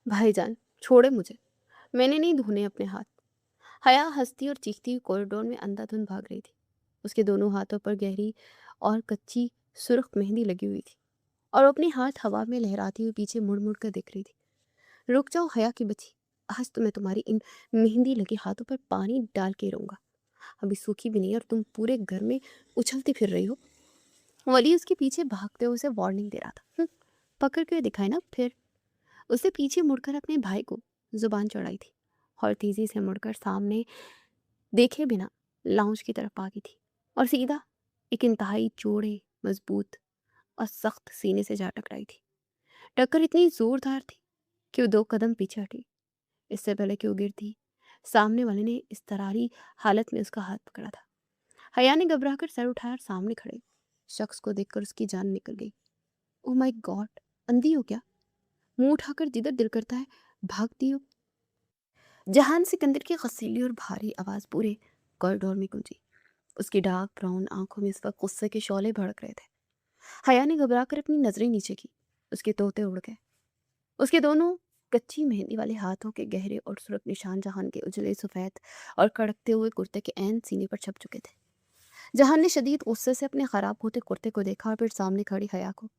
भाई जान छोड़े मुझे, मैंने नहीं धोने अपने हाथ। हया हंसती और चीखती हुई कॉरिडोर में अंधाधुंध भाग रही थी। उसके दोनों हाथों पर गहरी और कच्ची सुर्ख मेहंदी लगी हुई थी और वो अपने हाथ हवा में लहराती हुई पीछे मुड़ मुड़ कर देख रही थी। रुक जाओ हया की बच्ची, आज तो मैं तुम्हारी इन मेहंदी लगे हाथों पर पानी डाल के रहूंगा। अभी सूखी भी नहीं और तुम पूरे घर में उछलती फिर रही हो। वली उसके पीछे भागते हुए उसे वार्निंग दे रहा था। पकड़ के दिखाए ना फिर। उसने पीछे मुड़कर अपने भाई को जुबान चढ़ाई थी और तेजी से मुड़कर सामने देखे बिना लाउंज की तरफ भागी थी और सीधा एक इंतहाई चौड़े, मजबूत और सख्त सीने से जा टकराई थी। टक्कर इतनी जोरदार थी कि वो 2 कदम पीछे हटी। इससे पहले कि वो गिरती, सामने वाले ने इस तरारी हालत में उसका हाथ पकड़ा था। हया ने घबराकर सर उठाया और सामने खड़े शख्स को देखकर उसकी जान निकल गई। ओ माय गॉड, अंधी हो क्या? मुंह उठाकर जिधर दिल करता है भागती हो। जहान सिकंदर की खसीली और भारी आवाज पूरे कॉरिडोर में गूंजी। उसकी डार्क ब्राउन आंखों में इस वक्त गुस्से के शौले भड़क रहे थे। हया ने घबराकर अपनी नजरें नीचे की। उसके तोते उड़ गए। उसके दोनों कच्ची मेहंदी वाले हाथों के गहरे और सुरख निशान जहान के उजले सफेद और कड़कते हुए कुर्ते के ऐन सीने पर छप चुके थे। जहान ने शदीद गुस्से से अपने खराब होते कुर्ते को देखा और फिर सामने खड़ी हया को,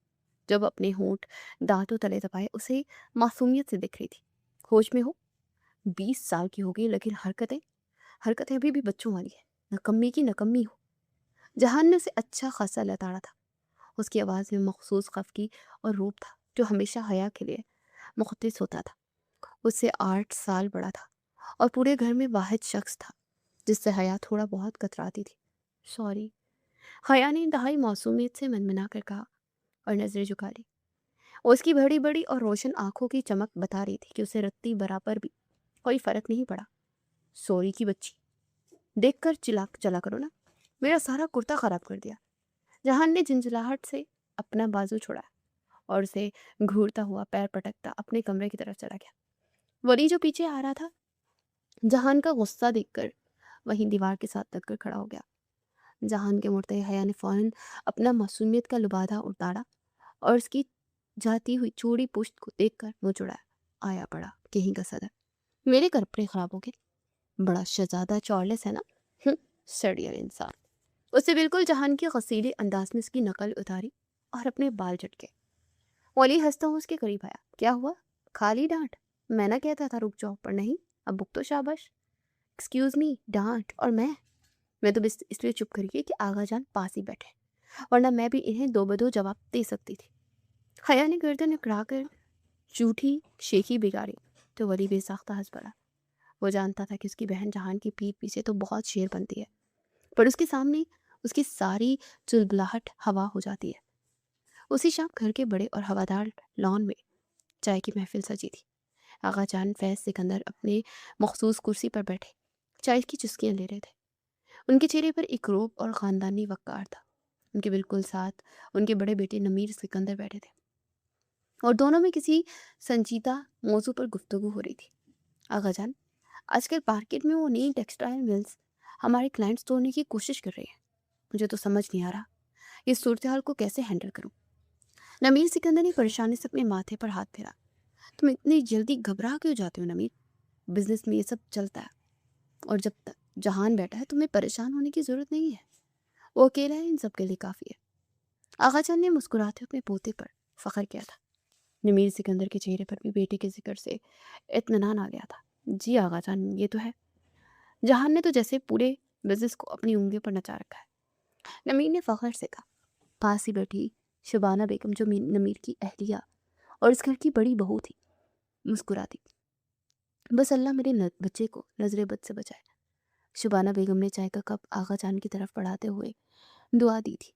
जब अपने होंठ दांतों तले दबाए उसे मासूमियत से दिख रही थी। होश में हो? 20 साल की हो गई लेकिन हरकतें हरकतें अभी भी बच्चों वाली है। नकम्मी की नकम्मी हो। जहान ने उसे अच्छा खासा लताड़ा था। उसकी आवाज़ में मखसूस खफगी और रूप था जो हमेशा हया के लिए मुख्तस होता था। उससे 8 साल बड़ा था और पूरे घर में वाहिद शख्स था जिससे हया थोड़ा बहुत कतराती थी। सॉरी, हया ने इंतहाई मासूमियत से मनमना कर कहा और नजरें झुका ली। उसकी बड़ी बड़ी और रोशन आंखों की चमक बता रही थी कि उसे रत्ती बराबर भी कोई फर्क नहीं पड़ा। सॉरी की बच्ची, देखकर चिल्ला चला करो ना, मेरा सारा कुर्ता खराब कर दिया। जहान ने झंझलाहट से अपना बाजू छोड़ा और उसे घूरता हुआ पैर पटकता अपने कमरे की तरफ चला गया। वली जो पीछे आ रहा था, जहान का गुस्सा देखकर वहीं दीवार के साथ लगकर खड़ा हो गया। जहान के मुड़ते हया ने फौरन अपना मासूमियत का लुबादा उतारा और उसकी जाती हुई चूड़ी पुश्त को देखकर मुंह चुड़ाया। आया पड़ा कहीं का सदर, मेरे कपड़े खराब हो गए। बड़ा शहजादा चॉर्लेस है ना। सड़ियल इंसान। उससे बिल्कुल जहान के गसीले अंदाज में उसकी नकल उतारी और अपने बाल झटके। ओली हंसता हुआ उसके करीब आया। क्या हुआ? खाली डांट? मैं ना कहता था रुक जाओ, पर नहीं, अब बुक तो शाबाश। एक्सक्यूज मी, डांट और मैं तो बस इसलिए चुप करी कि आगा जान पास ही बैठे, वरना मैं भी इन्हें दो बदो जवाब दे सकती थी। हया ने गर्दन अकड़ा कर जूठी शेखी बिगाड़ी तो वली बेसाख्ता हंस पड़ा। वो जानता था कि उसकी बहन जहान की पीठ पीछे तो बहुत शेर बनती है, पर उसके सामने उसकी सारी चुलबुलाहट हवा हो जाती है। उसी शाम घर के बड़े और हवादार लॉन में चाय की महफिल सजी थी। आगा जान फैज सिकंदर अपने मखसूस कुर्सी पर बैठे चाय की चुस्कियां ले रहे थे। उनके चेहरे पर एक रोब और ख़ानदानी वक़ार था। उनके बिल्कुल साथ उनके बड़े बेटे नमीर सिकंदर बैठे थे और दोनों में किसी संजीदा मौजू पर गुफ्तगू हो रही थी। आगा जान, आजकल मार्केट में वो नई टेक्सटाइल मिल्स हमारे क्लाइंट्स तोड़ने की कोशिश कर रही है। मुझे तो समझ नहीं आ रहा इस सूरत हाल को कैसे हैंडल करूं। नमीर सिकंदर ने परेशानी से अपने माथे पर हाथ फेरा। तुम इतनी जल्दी घबरा क्यों जाते हो नमीर? बिजनेस में ये सब चलता है और जब तक जहान बैठा है तुम्हें परेशान होने की ज़रूरत नहीं है। वो अकेला है, इन सब के लिए काफ़ी है। आगा जान ने मुस्कुराते अपने पोते पर फख्र किया था। नमीर सिकंदर के चेहरे पर भी बेटे के जिक्र से इत्मीनान आ गया था। जी आगा जान, ये तो है। जहान ने तो जैसे पूरे बिजनेस को अपनी उंगलियों पर नचा रखा है। नमीर ने फख्र से कहा। पास ही बैठी शबाना बेगम जो नमीर की अहलिया और इस घर की बड़ी बहू थी, मुस्कुराती। बस अल्लाह मेरे बच्चे को नजर बद से बचाए। शबाना बेगम ने चाय का कप आगा जान की तरफ बढ़ाते हुए दुआ दी थी।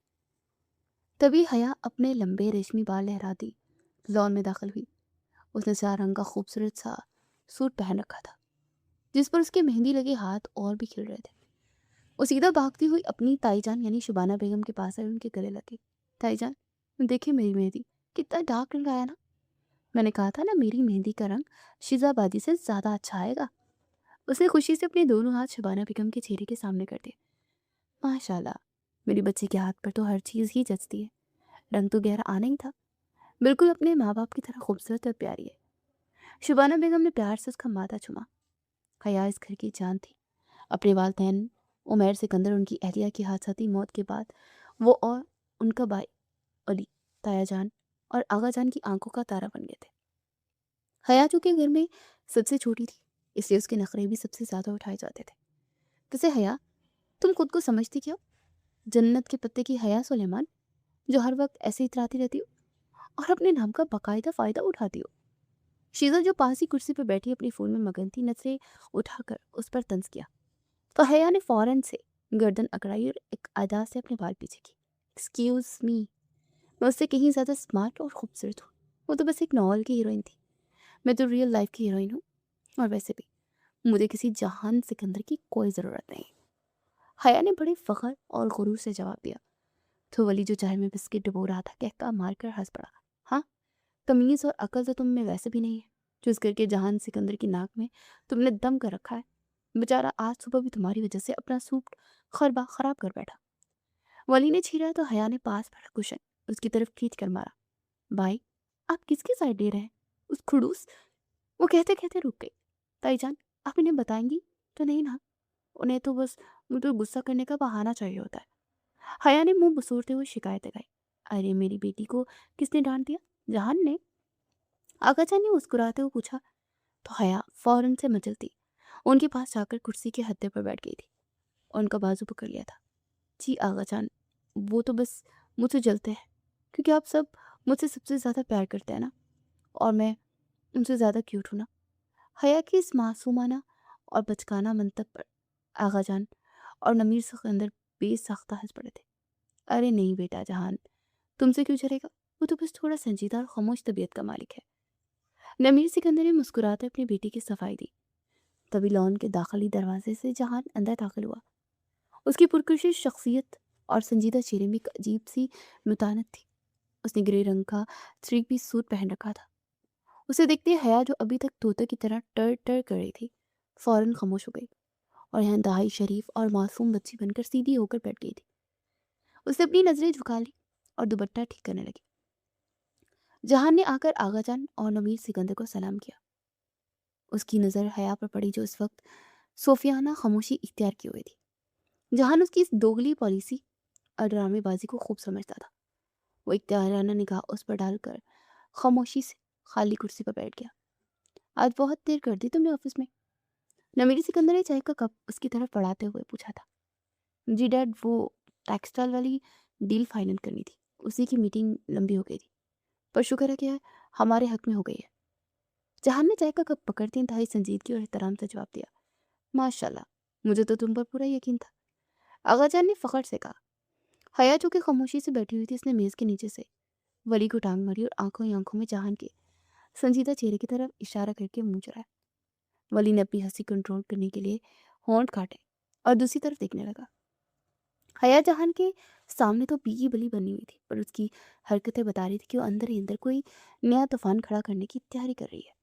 तभी हया अपने लंबे रेशमी बाल लहराती लॉन में दाखिल हुई। उसने स्याह रंग का खूबसूरत सा सूट पहन रखा था जिस पर उसके मेहंदी लगे हाथ और भी खिल रहे थे। वो सीधा भागती हुई अपनी ताईजान यानी शबाना बेगम के पास आई, उनके गले लगी। ताईजान, देखिए मेरी मेहंदी, कितना डार्क रंग आया ना। मैंने कहा था ना मेरी मेहंदी का रंग शिजाबादी से ज़्यादा अच्छा आएगा। उसने खुशी से अपने दोनों हाथ शबाना बेगम के चेहरे के सामने कर दिए। माशाल्लाह, मेरी बच्ची के हाथ पर तो हर चीज़ ही जचती है। रंग तो गहरा आना ही था, बिल्कुल अपने माँ बाप की तरह खूबसूरत और प्यारी है। शुबाना बेगम ने प्यार से उसका माथा चूमा। हया इस घर की जान थी। अपने वालदैन उमैर सिकंदर, उनकी अहलिया की हादसाती मौत के बाद वो और उनका भाई अली, ताया जान और आगा जान की आंखों का तारा बन गए थे। हया चूंकि घर में सबसे छोटी थी, इसलिए उसके नखरे भी सबसे ज़्यादा उठाए जाते थे। वैसे हया, तुम खुद को समझती क्यों? जन्नत के पत्ते की हया सुलेमान, जो हर वक्त ऐसे इतराती रहती हो और अपने नाम का बाकायदा फ़ायदा उठाती हो। शीजा, जो पास ही कुर्सी पर बैठी अपनी फ़ोन में मगन थी, नजरें उठाकर उस पर तंज किया, तो हया ने फ़ौरन से गर्दन अकड़ाई और एक अदा से अपने बाल पीछे की। एक्सक्यूज़ मी, मैं उससे कहीं ज़्यादा स्मार्ट और खूबसूरत हूँ। वो तो बस एक नॉवल की हीरोइन थी, मैं तो रियल लाइफ की हीरोइन हूँ। और वैसे भी मुझे किसी जहान सिकंदर की कोई ज़रूरत नहीं। हया ने बड़े फ़ख्र और गुरूर से जवाब दिया। तो वली, जो चाय में बिस्किट डुबो रहा था, कहका मारकर हंस पड़ा। हाँ, तमीज़ और अकल तो तुम में वैसे भी नहीं है, जो इस घर के जहान सिकंदर की नाक में तुमने दम कर रखा है। बेचारा आज सुबह भी तुम्हारी वजह से अपना सूट खराब कर बैठा। वली ने छीरा तो हया ने पास पड़ा कुशन उसकी तरफ खींच कर मारा। भाई, आप किसकी साइड ले रहे हैं? उस खड़ूस, वो कहते कहते रुक गई। ताईजान, आप इन्हें बताएंगी तो नहीं ना? उन्हें तो बस मुझे गुस्सा करने का बहाना चाहिए होता है। हया ने मुंह बसोरते हुए शिकायत लगाई। अरे, मेरी बेटी को किसने डांट दिया? जहान ने? आगाजान ने मुस्कुराते हुए पूछा। तो हया फौरन से मचलती उनके पास जाकर कुर्सी के हत्थे पर बैठ गई थी और उनका बाजू पकड़ लिया था। जी आगाजान, वो तो बस मुझसे जलते हैं, क्योंकि आप सब मुझसे सबसे ज़्यादा प्यार करते हैं ना, और मैं उनसे ज़्यादा क्यूट हूँ ना। हया की इस मासूमाना और बचकाना मंतब पर आगाजान और नमीर सिकंदर बेसाख्ता हंस पड़े थे। अरे नहीं बेटा जहान, तुमसे क्यों जलेगा? वो तो बस थोड़ा संजीदा और खामोश तबीयत का मालिक है। नमीर सिकंदर ने मुस्कुराते अपनी बेटी की सफाई दी। तभी लॉन के दाखिली दरवाजे से जहान अंदर दाखिल हुआ। उसकी पुरकशिश शख्सियत और संजीदा चेहरे में एक अजीब सी मुतानत थी। उसने ग्रे रंग का थ्री पीस सूट पहन रखा था। उसे देखते ही हया, जो अभी तक तोते की तरह टर टर कर रही थी, फौरन खामोश हो गई और यहाँ इंतहाई शरीफ और मासूम बच्ची बनकर सीधी होकर बैठ गई थी। उसने अपनी नजरें झुका ली और दुपट्टा ठीक करने लगी। जहान ने आकर आगाजान और नमीर सिकंदर को सलाम किया। उसकी नज़र हया पर पड़ी, जो इस वक्त सोफियाना खामोशी इख्तियार की हुई थी। जहान उसकी इस दोगली पॉलिसी और ड्रामेबाजी को खूब समझता था। वो इख्तियाराना निगाह उस पर डालकर खामोशी से खाली कुर्सी पर बैठ गया। आज बहुत देर कर दी तुमने ऑफिस में? नमीर सिकंदर ने चाय का कप उसकी तरफ बढ़ाते हुए पूछा था। जी डैड, वो टेक्सटाइल वाली डील फाइनल करनी थी, उसी की मीटिंग लंबी हो गई थी, पर शुक्र है कि हमारे हक में हो गई है। जहान ने चाय का कप पकड़ते इंतहाई संजीदगी और एहतराम से जवाब दिया। माशाल्लाह, मुझे तो तुम पर पूरा यकीन था। आगाजान ने फखर से कहा। हया, जो कि खामोशी से बैठी हुई थी, इसने मेज के नीचे से वली को टांग मारी और आंखों ही आंखों में जहान के संजीदा चेहरे की तरफ इशारा करके मुंह चुराया। वली ने अपनी हंसी कंट्रोल करने के लिए होंठ काटे और दूसरी तरफ देखने लगा। हया जहान के सामने तो बीगी बली बनी हुई थी, पर उसकी हरकतें बता रही थी कि वो अंदर ही अंदर कोई नया तूफान खड़ा करने की तैयारी कर रही है।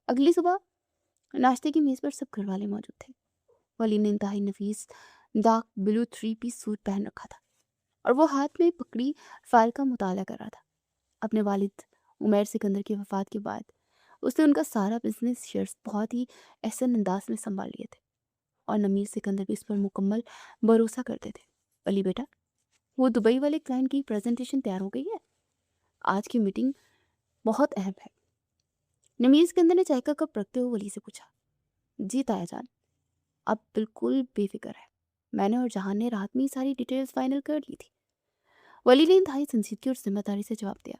अगली सुबह नाश्ते की मेज पर सब घर वाले मौजूद थे। वली ने इंतहाई नफीस dark blue three piece suit पहन रखा था और वो हाथ में पकड़ी फाइल का मुताला कर रहा था। अपने वालिद उमैर सिकंदर की वफ़ात के बाद उसने उनका सारा बिजनेस शेयर्स बहुत ही एहसन अंदाज में संभाल लिए थे और नमीर सिकंदर भी इस पर मुकम्मल भरोसा करते थे। अली बेटा, वो दुबई वाले क्लाइंट की प्रेजेंटेशन तैयार हो गई है। आज की मीटिंग बहुत अहम है। नमीर सिकंदर ने चाय का कप रखते हुए वली से पूछा। जी ताया जान, अब बिल्कुल बेफिक्र है। मैंने और जहान ने रात में ही सारी डिटेल्स फाइनल कर ली थी। वली ने इंतहाई संजीदगी और जिम्मेदारी से जवाब दिया।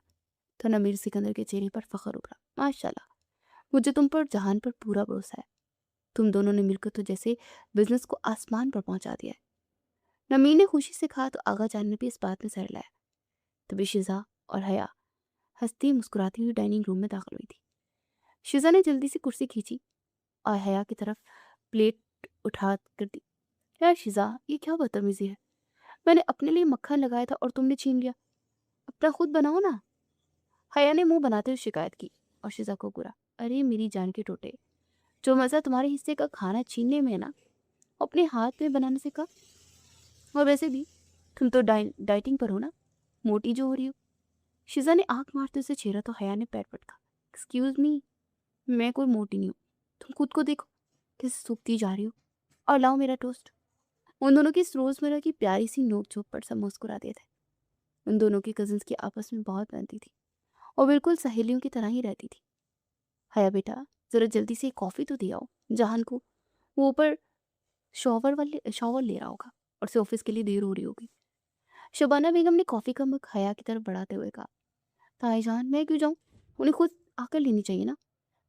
तो नमीर सिकंदर के चेहरे पर फख्र उभरा। माशाल्लाह, मुझे तुम पर जहान पर पूरा भरोसा है। तुम दोनों ने मिलकर तो जैसे बिजनेस को आसमान पर पहुंचा दिया है। नमीर ने खुशी से कहा तो आगा जान ने भी इस बात में सर लाया। तभी शिजा और हया हंसती मुस्कुराती हुई डाइनिंग रूम में दाखिल हुई थी। शिजा ने जल्दी से कुर्सी खींची और हया की तरफ प्लेट उठा कर दी। यार शिजा, ये क्या बदतमीजी है? मैंने अपने लिए मक्खन लगाया था और तुमने छीन लिया। अपना खुद बनाओ ना। हया ने मुंह बनाते हुए शिकायत की और शिजा को गुरा। अरे मेरी जान के टोटे, जो मज़ा तुम्हारे हिस्से का खाना छीनने में है ना, अपने हाथ में बनाने से का। और वैसे भी तुम तो डाइटिंग पर हो ना, मोटी जो हो रही हो। शिजा ने आंख मारते उसे छेड़ा तो हया ने पैर पटका। एक्सक्यूज मी, मैं कोई मोटी नहीं हूँ। तुम खुद को देखो, कैसे सूखती जा रही हो। और लाओ मेरा टोस्ट। उन दोनों की इस रोज़मर्रा की प्यारी सी नोक-झोंक पर सब मुस्कुरा दिए थे। उन दोनों की कज़िन्स की आपस में बहुत बनती थी और बिल्कुल सहेलियों की तरह ही रहती थी। हया बेटा, ज़रा जल्दी से कॉफ़ी तो दे आओ जहान को। वो ऊपर शॉवर ले रहा होगा और उसे ऑफ़िस के लिए देर हो रही होगी। शबाना बेगम ने कॉफ़ी का मग हया की तरफ बढ़ाते हुए कहा, ताईजान मैं क्यों जाऊँ? उन्हें खुद आकर लेनी चाहिए ना।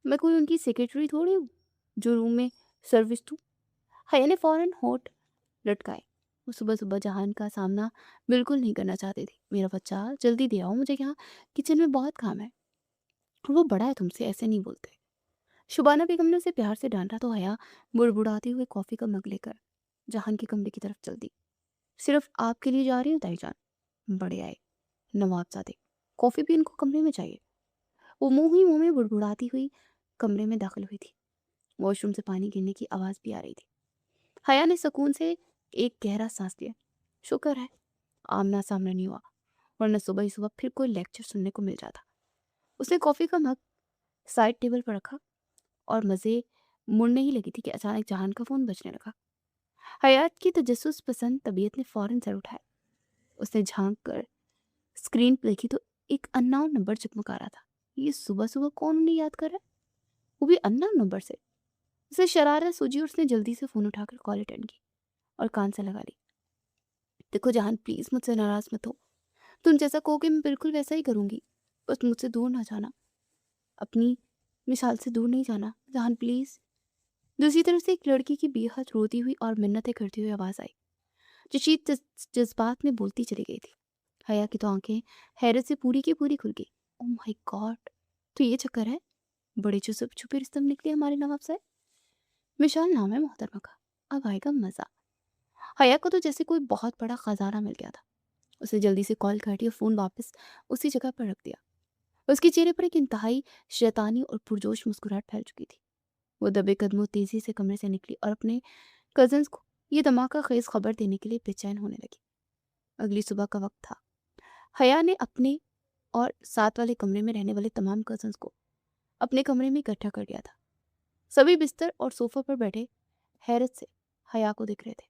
मैं कोई उनकी सेक्रेटरी थोड़ी हूँ, जो रूम में सर्विस दूँ। हया ने फ़ौरन होंठ लटकाए। वो सुबह-सुबह जहान का सामना बिल्कुल नहीं करना चाहती थी। मेरा बच्चा जल्दी दे आओ, मुझे यहाँ किचन में बहुत काम है। वो बड़ा है तुमसे, ऐसे नहीं बोलते। शुबाना बेगम ने उसे प्यार से डांटा तो हया बुड़बुड़ाते हुए कॉफ़ी का मग लेकर जहान के कमरे की तरफ चल दी। सिर्फ आपके लिए जा रही हूँ ताईजान। बड़े आए नवाबजादे, कॉफ़ी भी इनको कमरे में चाहिए। वो मुंह ही मुंह में बुड़बुड़ाती हुई कमरे में दाखिल हुई थी। वॉशरूम से पानी गिरने की आवाज़ भी आ रही थी। हया ने सुकून से एक गहरा सांस लिया। शुक्र है आमना सामना नहीं हुआ, वरना सुबह ही सुबह फिर कोई लेक्चर सुनने को मिल जाता। उसने कॉफ़ी का मग साइड टेबल पर रखा और मज़े मुड़ने ही लगी थी कि अचानक जहान का फ़ोन बजने लगा। हयात की तजस्सुस पसंद तबीयत ने फ़ौरन सर उठाया। उसने झांक कर स्क्रीन पर देखी तो एक अननोन नंबर जगमगा रहा था। ये सुबह सुबह कौन उन्हें याद कर रहा है, वो भी अननोन नंबर से। उसे शरारत सूझी और उसने जल्दी से फ़ोन उठाकर कॉल अटेंड की और कान से लगा ली। देखो जहान, प्लीज़ मुझसे नाराज़ मत हो। तुम जैसा कहोगे मैं बिल्कुल वैसा ही करूँगी। बस मुझसे दूर ना जाना, अपनी मिसाल से दूर नहीं जाना जहान, प्लीज़। दूसरी तरफ से एक लड़की की बेहद रोती हुई और मिन्नतें करती हुई आवाज़ आई, जो शीत जज्बात में बोलती चली गई थी। हया की तो आंखें हैरत से पूरी की पूरी खुल गई। Oh my God! तो ये चक्कर है? बड़े छुप छुपे रिश्ते में निकले हमारे नवाब साहब। विशाल नाम है मोहतरमा का। अब आएगा मज़ा। हया को तो जैसे कोई बहुत बड़ा खजाना मिल गया था। उसने जल्दी से कॉल काटी और फ़ोन वापस उसी जगह पर रख दिया। उसके चेहरे पर एक इंतहाई शैतानी और पुरजोश मुस्कुराहट फैल चुकी थी। वो दबे कदमों तेजी से कमरे से निकली और अपने कजन्स को ये धमाका खेज खबर देने के लिए बेचैन होने लगी। अगली सुबह का वक्त था। हया ने अपने और साथ वाले कमरे में रहने वाले तमाम कजन्स को अपने कमरे में इकट्ठा कर दिया था। सभी बिस्तर और सोफा पर बैठे हैरत से हया को देख रहे थे,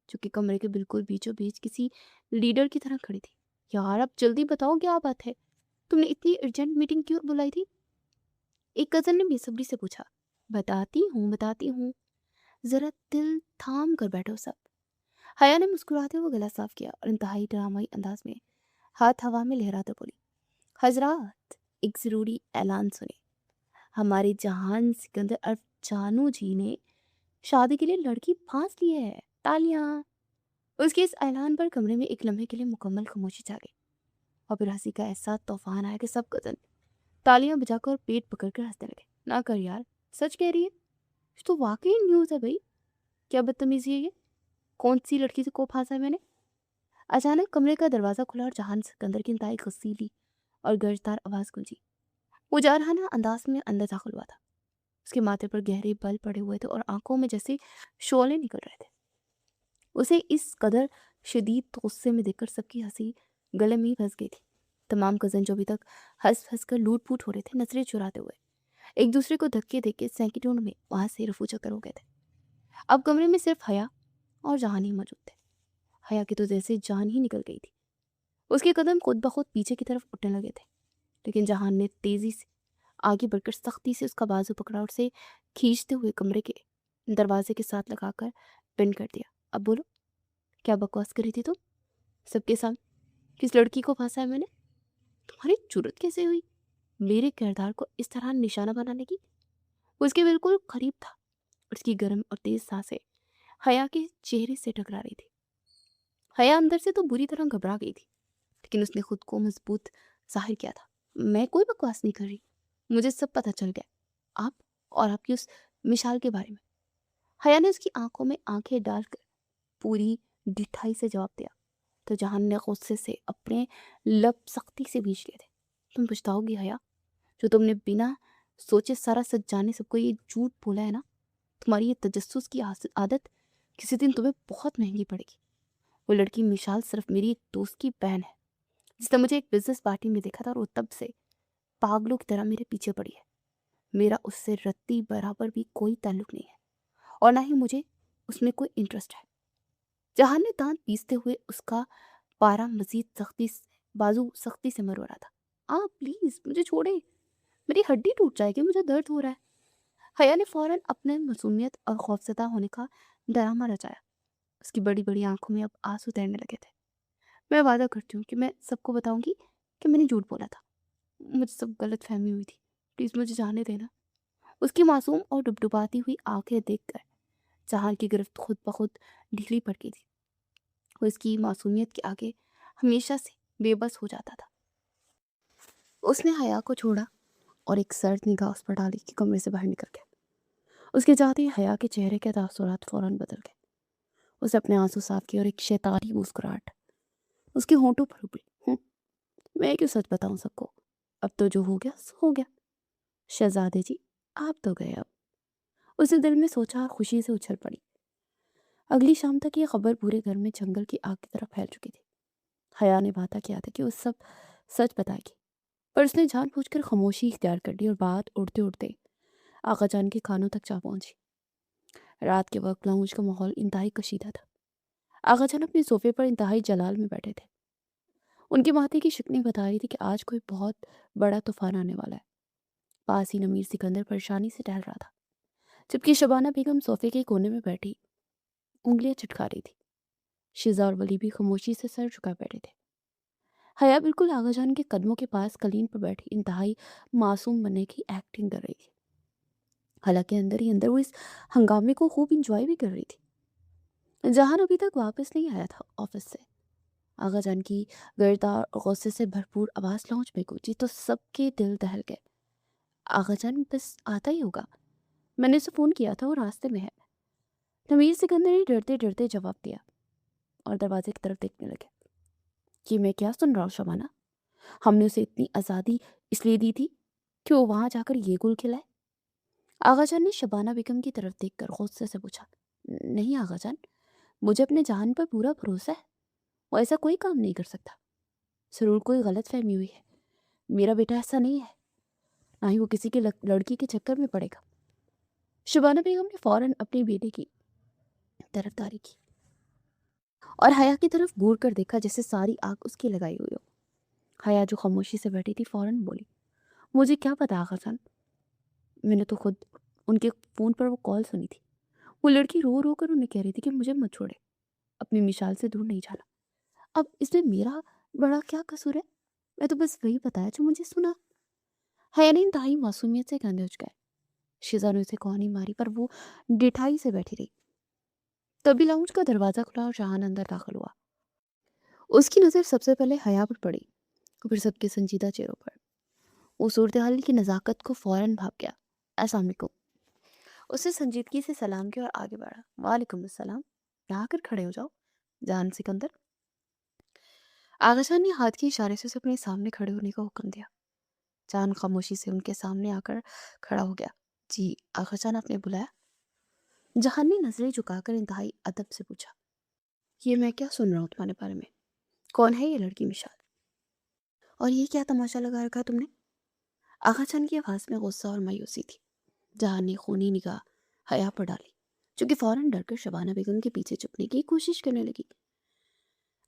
जो कि कमरे के बिल्कुल बीचों बीच किसी लीडर की तरह खड़ी थी। यार अब जल्दी बताओ क्या बात है, तुमने इतनी अर्जेंट मीटिंग क्यों बुलाई थी? एक कजन ने बेसब्री से पूछा। बताती हूँ, जरा दिल थाम कर बैठो सब। हया ने मुस्कुराते हुए गला साफ किया और इंतहाई ड्रामाई अंदाज में हाथ हवा में लहराते बोली, हजरात, एक जरूरी ऐलान सुने। हमारे जहान सिकंदर अर्फ जानू जी ने शादी के लिए लड़की फांस ली है। तालियां। उसके इस ऐलान पर कमरे में एक लम्हे के लिए मुकम्मल खामोशी छा गई और फिर हंसी का ऐसा तूफान आया कि सब कजन तालियां बजाकर और पेट पकड़कर हंसने लगे। ना कर यार, सच कह रही है, ये तो वाकई न्यूज़ है भाई। क्या बदतमीजी है ये, कौन सी लड़की से को फांसा है मैंने? अचानक कमरे का दरवाजा खुला और जहान सिकंदर की इंतहाई गसीली और गर्जदार आवाज गूंजी। वो जारहाना अंदाज में अंदर दाखिल हुआ था। उसके माथे पर गहरे बल पड़े हुए थे और आंखों में जैसे शोले निकल रहे थे। उसे इस कदर शदीद गुस्से में देखकर सबकी हंसी गले में ही फंस गई थी। तमाम कजन जो अभी तक हंस हंस कर लूट फूट हो रहे थे, नजरें चुराते हुए एक दूसरे को धक्के देके सेकंडों में वहां से रफू चक्कर हो गए थे। अब कमरे में सिर्फ हया और जहान ही मौजूद थे। हया की तो जैसे जान ही निकल गई थी। उसके कदम खुद ब खुद पीछे की तरफ उठने लगे थे, लेकिन जहान ने तेजी से आगे बढ़कर सख्ती से उसका बाजू पकड़ा और उसे खींचते हुए कमरे के दरवाजे के साथ लगाकर पिन कर दिया। अब बोलो, क्या बकवास करी थी तुम सबके सामने? किस लड़की को फंसा है मैंने? तुम्हारी जुर्रत कैसे हुई मेरे किरदार को इस तरह निशाना बनाने की? वो उसके बिल्कुल करीब था और उसकी गर्म और तेज सांसें हया के चेहरे से टकरा रही थी। हया अंदर से तो बुरी तरह घबरा गई थी, लेकिन उसने खुद को मजबूत जाहिर किया था। मैं कोई बकवास नहीं कर रही, मुझे सब पता चल गया, आप और आपकी उस मिसाल के बारे में। हया ने उसकी आंखों में आंखें डालकर पूरी डिठाई से जवाब दिया। तो जहान ने गुस्से से अपने लब सख्ती से भींच लिए थे। तुम पछताओगी हया, जो तुमने बिना सोचे सारा सच जाने सबको ये झूठ बोला है ना। तुम्हारी ये तजस्सुस की आदत किसी दिन तुम्हें बहुत महंगी पड़ेगी। वो लड़की मिशाल सिर्फ मेरी एक दोस्त की बहन है, जिसने मुझे एक बिजनेस पार्टी में देखा था और वो तब से पागलों की तरह मेरे पीछे पड़ी है। میرا اس سے رتی برابر بھی کوئی تعلق نہیں ہے اور نہ ہی مجھے اس میں کوئی انٹرسٹ ہے۔ جہان نے دانت پیستے ہوئے اس کا پارا مزید بازو سختی سے مرو رہا تھا۔ آپ پلیز مجھے چھوڑے، میری ہڈی ٹوٹ جائے گی، مجھے درد ہو رہا ہے۔ حیا نے فوراً اپنے معصومیت اور خوفزدہ ہونے کا ڈرامہ رچایا۔ اس کی بڑی بڑی آنکھوں میں اب آنسو تیرنے لگے تھے۔ میں وعدہ کرتی ہوں کہ میں سب کو بتاؤں گی کہ میں نے جھوٹ بولا تھا، مجھے سب غلط فہمی ہوئی تھی، پلیز مجھے جانے دینا۔ اس کی معصوم اور ڈبڈباتی ہوئی آنکھیں دیکھ کر جہان کی گرفت خود بخود ڈھیلی پڑ گئی تھی۔ وہ اس کی معصومیت کے آگے ہمیشہ سے بے بس ہو جاتا تھا۔ اس نے حیا کو چھوڑا اور ایک سرد نگاہ اس پر ڈالی کہ کمرے سے باہر نکل گیا۔ اس کے جاتے ہی حیا کے چہرے کے تاثرات فوراً بدل گئے۔ اس نے اپنے آنسو صاف کیے اور ایک شیطانی مسکراہٹ اس کے ہونٹوں پر ابھری۔ میں کیوں سچ بتاؤں سب کو، اب تو جو ہو گیا سو ہو گیا۔ شہزادے جی آپ تو گئے اب، اس نے دل میں سوچا اور خوشی سے اچھل پڑی۔ اگلی شام تک یہ خبر پورے گھر میں جنگل کی آگ کی طرح پھیل چکی تھی۔ حیا نے وعدہ کیا تھا کہ وہ سب سچ بتائے گی، پر اس نے جان بوجھ کر خاموشی اختیار کر لی اور بات اڑتے اڑتے آقا جان کے کانوں تک جا پہنچی۔ رات کے وقت لاؤنج کا ماحول انتہائی کشیدہ تھا۔ آقا جان اپنے صوفے پر انتہائی جلال میں بیٹھے تھے۔ ان کے ماتھے کی شکنی بتا رہی تھی کہ آج کوئی بہت بڑا طوفان آنے والا ہے۔ پاس ہی نمیر سکندر پریشانی سے ٹہل رہا تھا، جبکہ شبانہ بیگم صوفے کے کونے میں بیٹھی انگلیاں چٹکا رہی تھی۔ شیزا اور ولی بھی خاموشی سے سر جھکا بیٹھے تھے۔ حیا بالکل آغا جان کے قدموں کے پاس قلین پر بیٹھی انتہائی معصوم بننے کی ایکٹنگ کر رہی تھی۔ حالانکہ اندر ہی اندر وہ اس ہنگامے کو خوب انجوائے بھی کر رہی تھی۔ جہان ابھی تک واپس نہیں آیا تھا آفس سے۔ آغا جان کی گردار اور غصے سے بھرپور آواز لاؤنج میں گونجی تو سب کے دل دہل گئے۔ آغا جان بس آتا ہی ہوگا، میں نے اسے فون کیا تھا، وہ راستے میں ہے۔ نمیر سکندر نے ڈرتے ڈرتے جواب دیا اور دروازے کی طرف دیکھنے لگے۔ کہ میں کیا سن رہا ہوں شبانہ، ہم نے اسے اتنی آزادی اس لیے دی تھی کہ وہ وہاں جا کر یہ گل کھلائے؟ آغا جان نے شبانہ بیگم کی طرف دیکھ کر غصے سے پوچھا۔ نہیں آغا جان، مجھے اپنے جہان پر پورا بھروسہ ہے، وہ ایسا کوئی کام نہیں کر سکتا۔ ضرور کوئی غلط فہمی ہوئی ہے، میرا بیٹا ایسا نہیں ہے، نہ ہی وہ کسی کی لڑکی کے چکر میں پڑے گا۔ شبانہ بیگم نے فوراً اپنے بیٹے کی طرف داری کی اور حیا کی طرف گور کر دیکھا جیسے ساری آگ اس کی لگائی ہوئی ہو۔ حیا جو خاموشی سے بیٹھی تھی فوراً بولی، مجھے کیا پتا آغا جان، میں نے تو خود ان کے فون پر وہ کال سنی تھی۔ وہ لڑکی رو رو کر انہیں کہہ رہی تھی کہ مجھے مت چھوڑے، اپنی مثال سے دور نہیں جانا۔ اب اس میں میرا بڑا کیا قصور ہے، میں تو بس وہی بتایا جو مجھے سنا۔ حیا نے انتہائی معصومیت سے کندھے اچکائے۔ شیزا نے اسے کوہنی ماری پر وہ ڈٹھائی سے بیٹھی رہی۔ تبھی لاؤنج کا دروازہ کھلا اور جہان اندر داخل ہوا۔ اس کی نظر سب سے پہلے حیا پر پڑی، پھر سب کے سنجیدہ چہروں پر۔ وہ صورتحال کی نزاکت کو فوراً بھاپ گیا۔ السلام علیکم، اس نے سنجیدگی سے سلام کیا اور آگے بڑھا۔ وعلیکم السلام، یہاں کر کھڑے ہو جاؤ جان سکندر۔ آغا جان نے ہاتھ کے اشارے سے اسے اپنے سامنے کھڑے ہونے کا حکم دیا۔ جان خاموشی سے ان کے سامنے آ کر کھڑا ہو گیا۔ جی آغا جان، آپ نے بلایا؟ جہان نے نظریں جھکا کر انتہائی ادب سے پوچھا۔ یہ میں کیا سن رہا ہوں تمہارے بارے میں؟ کون ہے یہ لڑکی مشال؟ اور یہ کیا تماشا لگا رکھا تم نے؟ آغا جان کی آواز میں غصہ اور مایوسی تھی۔ جہان نے خونی نگاہ حیا پر ڈالی، جو کہ فوراً ڈر کر شبانہ بیگم کے پیچھے چھپنے کی کوشش کرنے لگی۔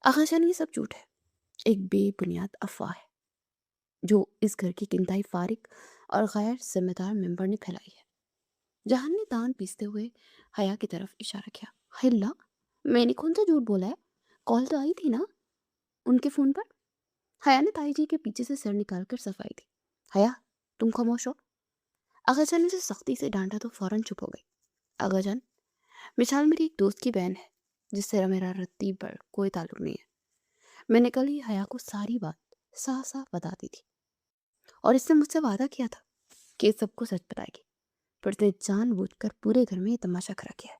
آغا جان یہ سب جھوٹ ہے، ایک بے بنیاد افواہ ہے جو اس گھر کے انتہائی فارغ اور غیر ذمہ دار ممبر نے پھیلائی ہے۔ جہان نے دان پیستے ہوئے حیا کی طرف اشارہ کیا۔ ہائے اللہ، میں نے کون سا جھوٹ بولا ہے؟ کال تو آئی تھی نا ان کے فون پر؟ حیا نے تائی جی کے پیچھے سے سر نکال کر صفائی دی۔ حیا تم خاموش ہو۔ آغا جان نے اسے سختی سے ڈانٹا تو فوراً چپ ہو گئی۔ آغا جان، مشال میری ایک دوست کی بہن ہے جس سے میرا رتیب پر کوئی تعلق نہیں ہے۔ میں نے کل ہی حیا کو ساری بات صاف صاف بتا دی تھی اور اس نے مجھ سے وعدہ کیا تھا کہ سب کو سچ بتائے گی، پر اس نے جان بوجھ کر پورے گھر میں یہ تماشا کھڑا کیا ہے۔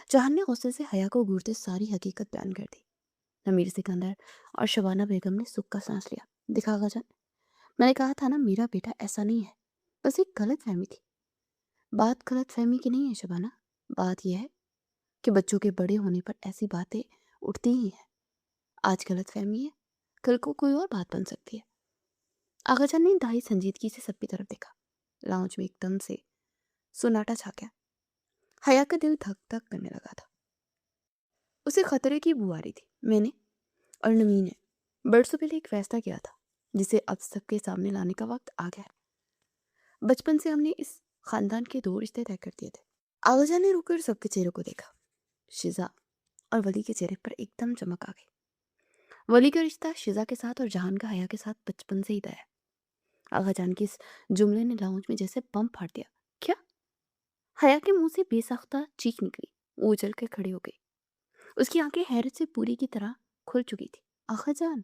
جہان نے غصے سے حیا کو گھورتے ساری حقیقت بیان کر دی۔ نمیر سکندر اور شبانہ بیگم نے سکھ کا سانس لیا۔ دیکھا آغا جان، میں نے کہا تھا نا میرا بیٹا ایسا نہیں ہے، بس ایک غلط فہمی تھی۔ بات غلط فہمی کی نہیں ہے شبانہ، بات یہ ہے کہ بچوں کے بڑے ہونے پر ایسی باتیں اٹھتی ہی ہیں۔ آج غلط فہمی ہے، کل کو کوئی اور بات بن سکتی ہے۔ آغا جان نے انتہائی سنجیدگی سے سب کی طرف دیکھا۔ लाउंज में एकदम से सन्नाटा छा गया। हया का दिल धक धक करने लगा था। उसे खतरे की बू आ रही थी। मैंने और नवीन ने बरसों पहले एक फैसला किया था जिसे अब सबके सामने लाने का वक्त आ गया है। बचपन से हमने इस खानदान के दो रिश्ते तय कर दिए थे। आवाजा ने रुककर सबके चेहरों को देखा। शिजा और वली के चेहरे पर एकदम चमक आ गई। वली का रिश्ता शिजा के साथ और जहान का हया के साथ बचपन से ही तय है। आगाजान के इस जुमले ने लाउंज में जैसे बम फाड़ दिया। क्या? हया के मुंह से बेसाख्ता चीख निकली। वो उछल कर खड़ी हो गई। उसकी आंखें हैरत से पूरी की तरह खुल चुकी थी। आगाजान,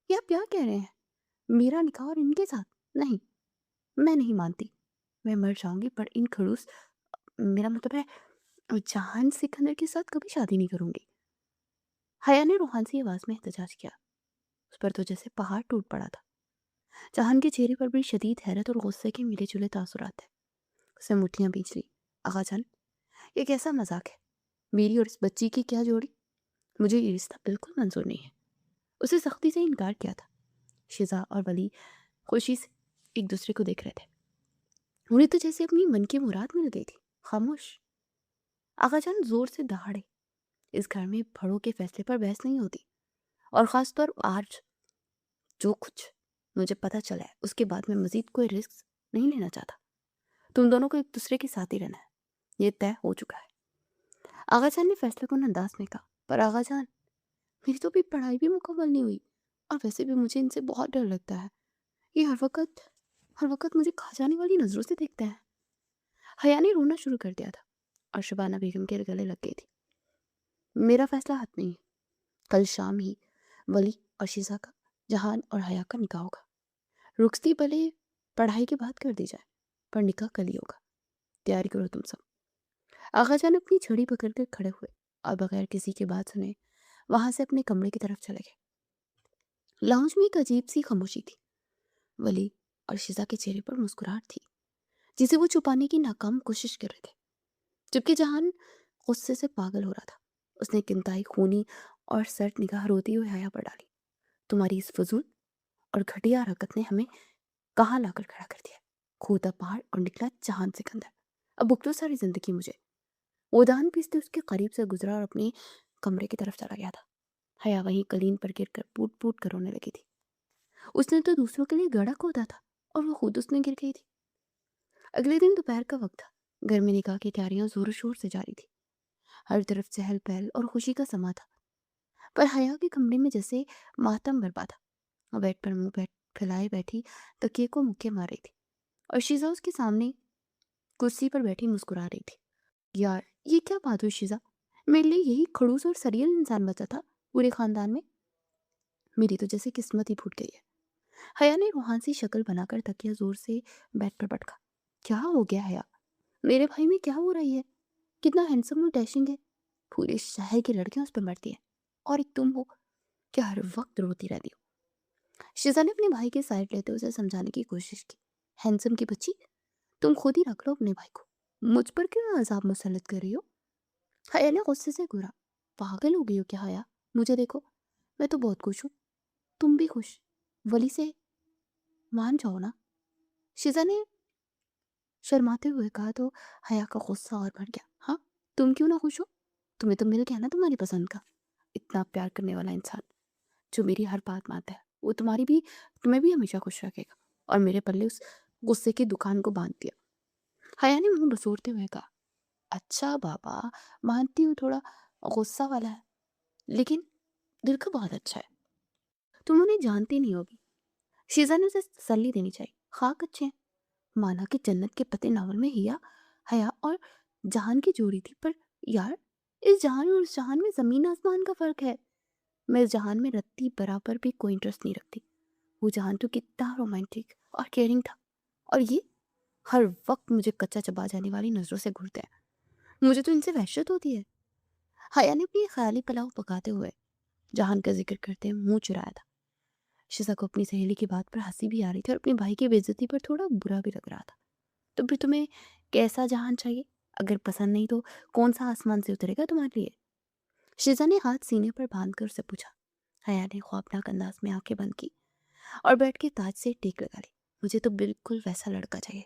ये आप क्या कह रहे हैं? मेरा निकाह और इनके साथ? नहीं, मैं नहीं मानती। मैं मर जाऊंगी पर इन खड़ूस, मेरा मतलब है जहान सिकंदर के साथ कभी शादी नहीं करूंगी। हया ने रूहानी आवाज में एहतजाज किया। उस पर तो जैसे पहाड़ टूट पड़ा था। जहान के चेहरे पर भी शदीद हैरत और गुस्से के मिले जुले तासुरात थे। उसने मुठ्ठियां बींच ली। आगाजान, ये कैसा मजाक है? मेरी और इस बच्ची की क्या जोड़ी? मुझे ये रिश्ता बिल्कुल मंजूर नहीं है। उसे सख्ती से इनकार किया था। शिजा और वली खुशी से एक दूसरे को देख रहे थे। उन्हें तो जैसे अपनी मन की मुराद मिल गई थी। खामोश। आगाजान जोर से दहाड़े। इस घर में बड़ों के फैसले पर बहस नहीं होती, और खासतौर आज जो कुछ मुझे पता चला है उसके बाद मैं मजीद कोई रिस्क नहीं लेना चाहता। तुम दोनों को एक दूसरे के साथ ही रहना है, ये तय हो चुका है। आगाजान ने फैसले को अंदाज में कहा। पर आगाजान, मेरी तो अभी पढ़ाई भी मुकम्मल नहीं हुई, और वैसे भी मुझे इनसे बहुत डर लगता है। ये हर वक्त मुझे खा जाने वाली नजरों से देखते हैं। हया ने रोना शुरू कर दिया था और शबाना बेगम के गले लग गई थी। मेरा फैसला हाथ में ही है। कल शाम ही वली और शीजा का, जहान और हया का निकाह होगा। रुखसती भले पढ़ाई के बाद कर दी जाए, पर निकाह कल ही होगा। तैयारी करो तुम सब। आगाजान अपनी छड़ी पकड़कर खड़े हुए और बगैर किसी की बात सुने वहां से अपने कमरे की तरफ चले गए। लाउंज में एक अजीब सी खामोशी थी। वली और शीजा के चेहरे पर मुस्कुराहट थी जिसे वो छुपाने की नाकाम कोशिश कर रहे थे, जबकि जहान गुस्से से पागल हो रहा था। उसने एक इंतहाई खूनी और सर्द निगाह रोती हुए हया पर डाली। तुम्हारी इस फजूल और घटिया हरकत ने हमें कहाँ लाकर खड़ा कर दिया? खोदा पहाड़ और निकला जहान सिकंदर। अब भुगतो सारी जिंदगी मुझे। वो दान पीसते उसके करीब से गुजरा और अपने कमरे की तरफ चला गया था। हया वहीं कलीन पर गिर कर पूट पूट कर रोने लगी थी। उसने तो दूसरों के लिए गड़ा खोदा था और वो खुद उसमें गिर गई थी। अगले दिन दोपहर का वक्त था। घर में निकाह की तैयारियां जोर शोर से जारी थी। हर तरफ चहल पहल और खुशी का समा था। पर हया के कमरे में जैसे मातम बरपा था। और बेड पर मुंह फैलाए बैठी तकिए को मुक्के मार रही थी, और शीजा उसके सामने कुर्सी पर बैठी मुस्कुरा रही थी। यार, ये क्या बात हुई शीजा? मेरे लिए यही खड़ूस और सरियल इंसान बचा था पूरे खानदान में। मेरी तो जैसे किस्मत ही फूट गई है। हया ने रूहान सी शक्ल बनाकर तकिया जोर से बेड पर पटका। क्या हो गया हया? मेरे भाई में क्या हो रही है? कितना हैंडसम और डैशिंग है। पूरे शहर की लड़कियां उस पर मरती हैं, और एक तुम हो क्या हर वक्त रोती रहती हो। शिजा ने अपने भाई की साइड लेते उसे समझाने की कोशिश की। हैंडसम की बच्ची, तुम खुद ही रख लो अपने भाई को। मुझ पर क्यों अजाब मुसलत कर रही हो? हया ने गुस्से से घूरा। पागल हो गई हो क्या हया? मुझे देखो, मैं तो बहुत खुश हूँ। तुम भी खुश? वली से मान जाओ ना। शिजा ने शर्माते हुए कहा तो हया का गुस्सा और बढ़ गया। हाँ, तुम क्यों ना खुश हो? तुम्हें तो मिल गया ना तुम्हारी पसंद का इतना प्यार करने वाला इंसान, जो मेरी हर बात मानता है। वो तुम्हें भी हमेशा खुश रखेगा। और मेरे पल्ले उस गुस्से की दुकान को बांध दिया। हया ने मुंह बसोरते हुए कहा। अच्छा बाबा, मानती हूँ थोड़ा गुस्सा वाला है, लेकिन दिल का बहुत अच्छा है। तुम उन्हें जानती नहीं होगी। शीजा ने उसे तसल्ली देनी चाहिए। खाक अच्छे हैं। माना कि जन्नत के पते नावल में हिया, हया और जहान की जोड़ी थी, पर यार, इस जहान और उस जहान में जमीन आसमान का फर्क है। मैं इस जहान में रत्ती बराबर भी कोई इंटरेस्ट नहीं रखती। वो जहान तो कितना रोमांटिक और केयरिंग था, और ये हर वक्त मुझे कच्चा चबा जाने वाली नजरों से घूरते हैं। मुझे तो इनसे वहशत होती है। हया ने अपनी ख्याली पलाव पकाते हुए जहान का जिक्र करते मुंह चुराया था। शिजा को अपनी सहेली की बात पर हंसी भी आ रही थी और अपने भाई की बेइज्जती पर थोड़ा बुरा भी लग रहा था। तो फिर तुम्हें कैसा जहान चाहिए? अगर पसंद नहीं तो कौन सा आसमान से उतरेगा तुम्हारे लिए? शिजा ने हाथ सीने पर बांध कर उससे पूछा। हया ने ख्वाबनाक अंदाज में आंखें बंद की और बैठ के ताज से टेक लगा ली। मुझे तो बिल्कुल वैसा लड़का चाहिए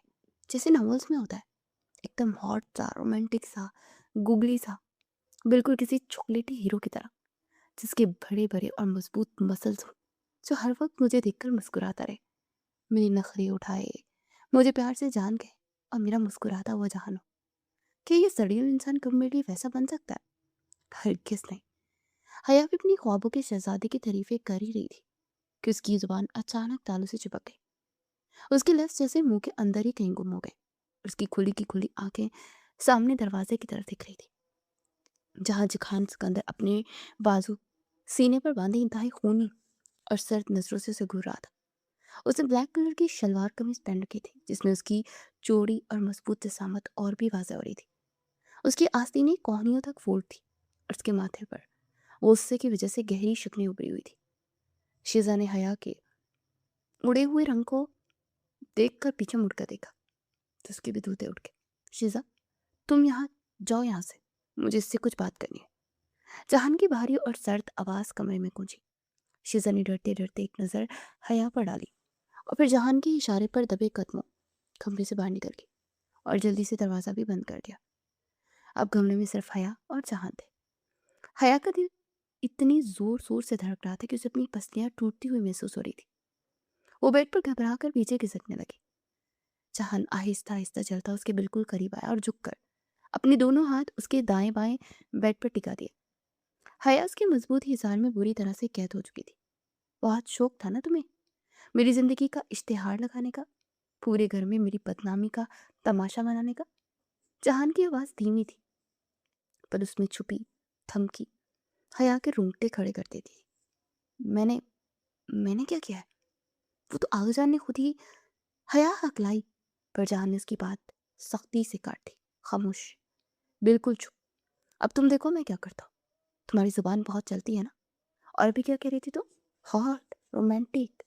जैसे नॉवेल्स में होता है, एकदम हॉट सा, रोमांटिक सा, गुगली सा, बिल्कुल किसी चॉकलेटी हीरो की तरह, जिसके बड़े बड़े और मजबूत मसल्स हों, जो हर वक्त मुझे देखकर मुस्कुराता रहे, मेरी नखरे उठाए, मुझे प्यार से जान गए और मेरा मुस्कुराता हुआ जहान हो। क्या ये सड़ियल इंसान कब मेरे लिए वैसा बन सकता है? हरगिज नहीं। हया भी अपनी ख्वाबों के शहजादे की तारीफें कर ही रही थी कि उसकी जुबान अचानक तालू से चिपक गई। उसके लफ्ज जैसे मुंह के अंदर ही कहीं गुम हो गए। उसकी खुली की खुली आंखें सामने दरवाजे की तरफ दिख रही थी, जहां खान सिकंदर अपने बाजू सीने पर बांधे इंतहाई खूनी और सर्द नजरों से उसे घूर रहा था। उसने ब्लैक कलर की शलवार कमीज पहन रखी थी, जिसमें उसकी चौड़ी और मजबूत जसामत और भी वाज़ेह हो रही थी। उसकी आस्तीनें कोहनियों तक फोल्ड थी और उसके माथे पर गुस्से की वजह से गहरी शक्लें उभरी हुई थी। शीजा ने हया के उड़े हुए रंग को देखकर पीछे मुड़कर देखा, तो उसके भी दूधे उठ गए। शीजा, तुम यहाँ जाओ, यहाँ से मुझे इससे कुछ बात करनी है। जहान की भारी और सर्द आवाज कमरे में गूंजी। शीजा ने डरते डरते एक नजर हया पर डाली और फिर जहान के इशारे पर दबे कदमों कमरे से बाहर निकल गई और जल्दी से दरवाजा भी बंद कर दिया। अब कमरे में सिर्फ हया और जहान थे। हया का दिल इतनी जोर शोर से धड़क रहा था कि उसे अपनी पसलियां टूटती हुई महसूस हो रही थी। वो बेड पर घबरा कर पीछे खिसकने लगी। जहान आहिस्ता आहिस्ता चलता उसके बिल्कुल करीब आया और झुककर अपने दोनों हाथ उसके दाएं बाएं बेड पर टिका दिए। हया उसके मजबूत हिसार में बुरी तरह से कैद हो चुकी थी। बहुत शौक था ना तुम्हें मेरी जिंदगी का इश्तेहार लगाने का, पूरे घर में मेरी बदनामी का तमाशा बनाने का। जहान की आवाज धीमी थी, पर उसमें छुपी धमकी हया के रोंगटे खड़े कर देती थी। मैंने मैंने क्या किया है? वो तो आगजान ने खुद ही। हया हकलाई, पर जहान ने उसकी बात सख्ती से काटी। खामोश, बिल्कुल चुप। अब तुम देखो मैं क्या करता हूँ। तुम्हारी जुबान बहुत चलती है ना। और अभी क्या कह रही थी तुम? हॉट, रोमांटिक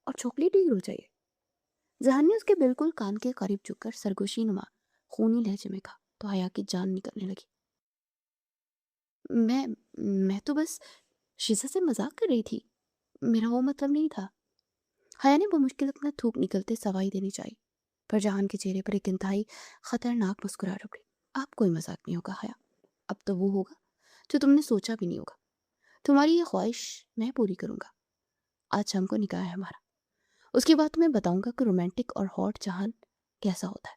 और चॉकलेटी हीरो चाहिए। जहान ने उसके बिल्कुल कान के करीब झुककर सरगोशी नुमा खूनी लहजे में कहा, तो हया की जान निकलने लगी। मैं मैं तो बस शीशा से मजाक कर रही थी, मेरा वो मतलब नहीं था। हया ने बमुश्किल अपना थूक निकलते सवाई देनी चाहिए, पर जहान के चेहरे पर एक इंतहाई खतरनाक मुस्कुराहट उभरी। अब कोई मजाक नहीं होगा हया, अब तो वो होगा जो तुमने सोचा भी नहीं होगा। तुम्हारी ये ख्वाहिश मैं पूरी करूंगा। आज शाम को निकाह है हमारा, उसके बाद तुम्हें बताऊंगा कि रोमांटिक और हॉट जहान कैसा होता है।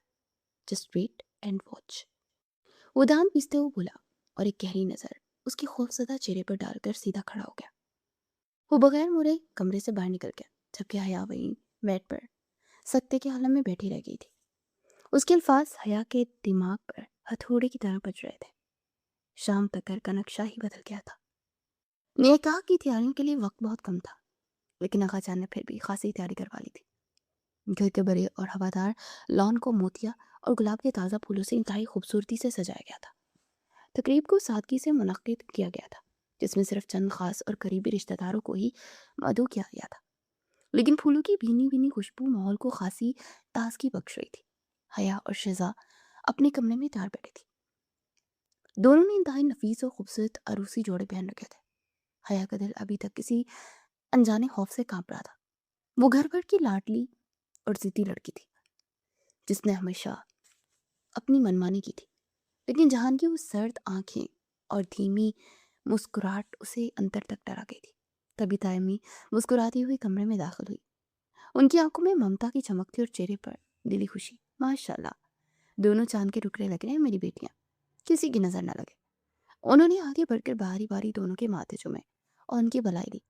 Just wait and watch. वो दांत पीसते हुए बोला और एक गहरी नजर उसके खौफजदा चेहरे पर डालकर सीधा खड़ा हो गया। वो बगैर मुड़े कमरे से बाहर निकल गया, जबकि हया वहीं बेड पर सकते के हालत में बैठी रह गई थी। उसके अल्फाज हया के दिमाग पर हथौड़े की तरह बज रहे थे। शाम तक घर का नक्शा ही बदल गया था। निकाह की तैयारियों के लिए वक्त बहुत कम था, लेकिन आगा जान ने फिर भी खासी तैयारी करवा ली थी। घर के बड़े और हवादार लॉन को मोतिया और गुलाब के ताज़ा फूलों से इंतहाई खूबसूरती से सजाया गया था। तकरीब को सादगी से मुनक्किद किया गया था, जिसमें सिर्फ चंद खास और करीबी रिश्तेदारों को ही मदऊ किया गया था, लेकिन फूलों की भीनी भीनी खुशबू माहौल को खासी ताजगी बख्श रही थी। हया और शिजा अपने कमरे में तैयार बैठी थी। दोनों ने इंतहाई नफीस और खूबसूरत अरूसी जोड़े पहन रखे थे। हया का दिल अभी तक किसी अनजाने खौफ से कांप रहा था। वो घर भर की लाडली और जिद्दी लड़की थी, जिसने हमेशा अपनी मनमानी की थी, लेकिन जहान की वो सर्द आंखें और धीमी मुस्कुराहट उसे अंतर तक डरा गई थी। तभी तायमी मुस्कुराती हुई कमरे में दाखिल हुई। उनकी आंखों में ममता की चमक थी और चेहरे पर दिली खुशी। माशाल्लाह, दोनों चांद के टुकड़े लग रहे हैं मेरी बेटियां, किसी की नजर न लगे। उन्होंने आगे बढ़कर बारी बारी दोनों के माथे चुमे और उनकी बधाई दी।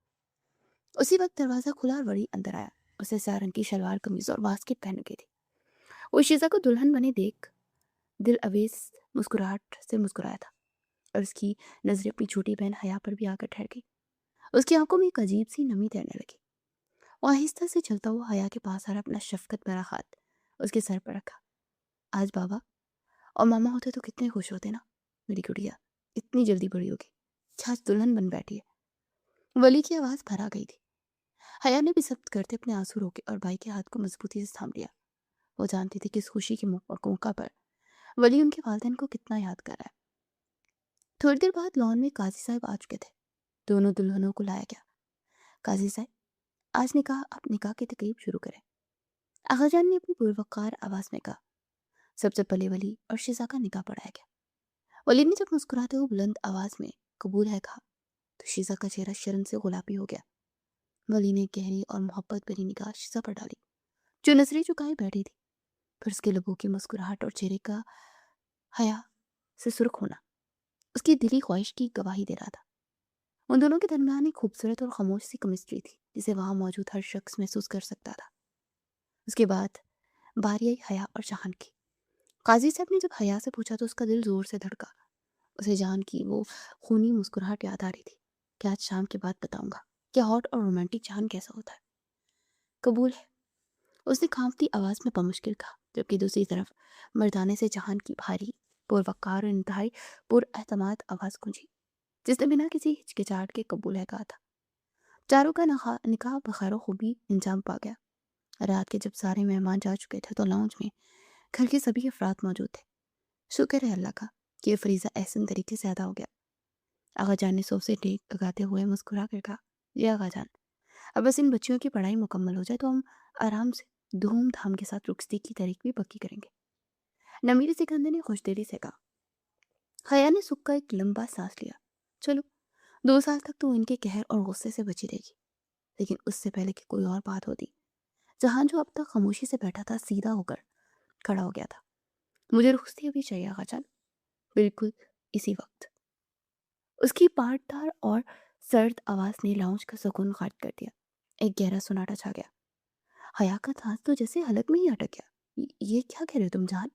उसी वक्त दरवाजा खुला और वरी अंदर आया। उसे स्याह रंग की शलवार कमीज और बास्केट पहन रखी थी। वो शीजा को दुल्हन बने देख दिल अवेज मुस्कुराहट से मुस्कुराया था, और उसकी नजरें अपनी छोटी बहन हया पर भी आकर ठहर गई। उसकी आंखों में एक अजीब सी नमी तैरने लगी। वो आहिस्ता से चलता हुआ हया के पास आ अपना शफकत भरा हाथ उसके सर पर रखा। आज बाबा और मामा होते तो कितने खुश होते ना, मेरी गुड़िया इतनी जल्दी बड़ी होगी, आज दुल्हन बन बैठी है। वली की आवाज भरा गई थी। हया ने भी जब्त करते अपने आंसू रोके और भाई के हाथ को मजबूती से थाम लिया। वो जानती थी कि इस खुशी के मौका पर वली उनके वालिदैन को कितना याद कर रहा है। थोड़ी देर बाद लॉन में काजी साहब आ चुके थे। दोनों दुल्हनों को लाया गया। काजी साहब, आज निकाह, आप निकाह की तकरीब शुरू करें, आगाजान ने अपनी पुरवकार आवाज में कहा। सबसे पहले वली और शीजा का निकाह पढ़ाया गया। वली ने जब मुस्कुराते हुए बुलंद आवाज में कबूल है कहा तो शीजा का चेहरा शर्म से गुलाबी हो गया। वली ने गहरी और मोहब्बत भरी निगाह शीजा पर डाली, जो नजरें झुकाए बैठी थी। फिर उसके लबों की मुस्कुराहट और चेहरे का हया से सुर्ख होना उसकी दिली ख्वाहिश की गवाही दे रहा था। उन दोनों के दरमियान एक खूबसूरत और खामोश सी केमिस्ट्री थी, जिसे वहां मौजूद हर शख्स महसूस कर सकता था। उसके बाद बारी आई हया और जहान की। काजी साहब ने जब हया से पूछा तो उसका दिल जोर से धड़का। उसे जान की वो खूनी मुस्कुराहट याद आ रही थी कि आज शाम के बाद बताऊंगा कि हॉट और रोमांटिक जान कैसा होता है। कबूल है, उसने कांपती आवाज में बमुश्किल कहा, जबकि दूसरी तरफ मर्दाने से जहान की भारी पुरवकार और इंतहाई पुरएतमाद आवाज गूंजी, जिसने बिना किसी हिचकिचाहट के कबूल है कहा था। चारों का निकाह बखैर खूबी इंजाम पा गया। रात के जब सारे मेहमान जा चुके थे तो लाउंज में घर के सभी अफराद मौजूद थे। शुक्र है अल्लाह का कि ये फरीजा एहसन तरीके से अदा हो गया। आगा जान ने सोफ से टेक लगाते हुए मुस्कुरा कर कहा, जी आगा जान, अब बस इन बच्चियों की पढ़ाई मुकम्मल हो जाए तो हम आराम से धूमधाम के साथ रुखसती की तारीख भी पक्की करेंगे। नमीर सिकंदर ने खुशदिली से कहा। हया ने सुख का एक लंबा सांस लिया। चलो, 2 साल तक तो इनके कहर और गुस्से से बची रहेगी, लेकिन उससे पहले कि कोई और बात होती, जहां जो अब तक खामोशी से बैठा था सीधा होकर खड़ा हो गया था। मुझे रुखसती अभी चाहिए आगा जान, बिल्कुल इसी वक्त। उसकी पाटदार और सर्द आवाज ने लाउंज का सुकून गायब कर दिया। एक गहरा सुनाटा छा गया। हया का सांस तो जैसे हलक में ही अटक गया। ये क्या कह रहे हो तुम जान?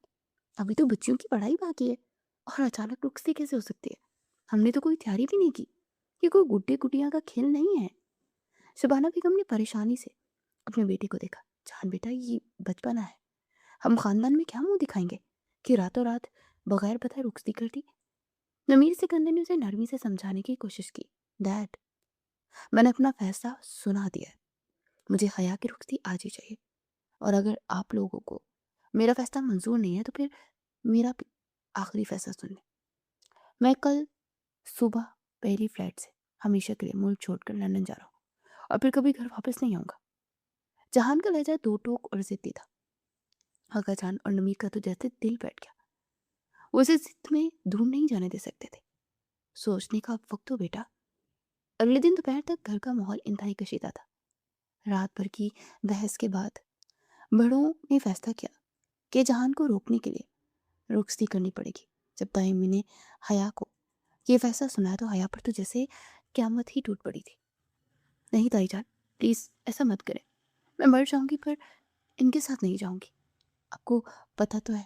अभी तो बच्चियों की पढ़ाई बाकी है और अचानक रुखसती कैसे हो सकती है? हमने तो कोई तैयारी भी नहीं की। ये कोई गुड्डे गुडिया का खेल नहीं है। शबाना बेगम ने परेशानी से अपने बेटे को देखा। जान बेटा, ये बचपना है, हम खानदान में क्या मुंह दिखाएंगे कि रातों रात बगैर बताए रुखसती कर दी। नमीर सिकंदर ने उसे नरमी से समझाने की कोशिश की। डैड, मैंने अपना फैसला सुना दिया है। मुझे हया की रुखसती आज ही चाहिए, और अगर आप लोगों को मेरा फैसला मंजूर नहीं है तो फिर मेरा भी आखिरी फैसला सुन लें। मैं कल सुबह पहली फ्लाइट से हमेशा के लिए मुल्क छोड़कर लंदन जा रहा हूँ और फिर कभी घर वापस नहीं आऊंगा। जहान का लहजा दो टोक और जिद्दी था। आगा जान और नमीर का तो जैसे दिल बैठ गया। वो उसे जिद में दूर नहीं जाने दे सकते थे। सोचने का अब वक्त हो बेटा। अगले दिन दोपहर तक घर का माहौल इंतहाई कशीदा था। रात भर की बहस के बाद बड़ों ने फैसला किया कि जहान को रोकने के लिए रुखसती करनी पड़ेगी। जब ताइमी ने हया को ये फैसला सुनाया तो हया पर तो जैसे क्यामत ही टूट पड़ी थी। नहीं ताईजान, प्लीज ऐसा मत करें। मैं मर जाऊंगी पर इनके साथ नहीं जाऊंगी। आपको पता तो है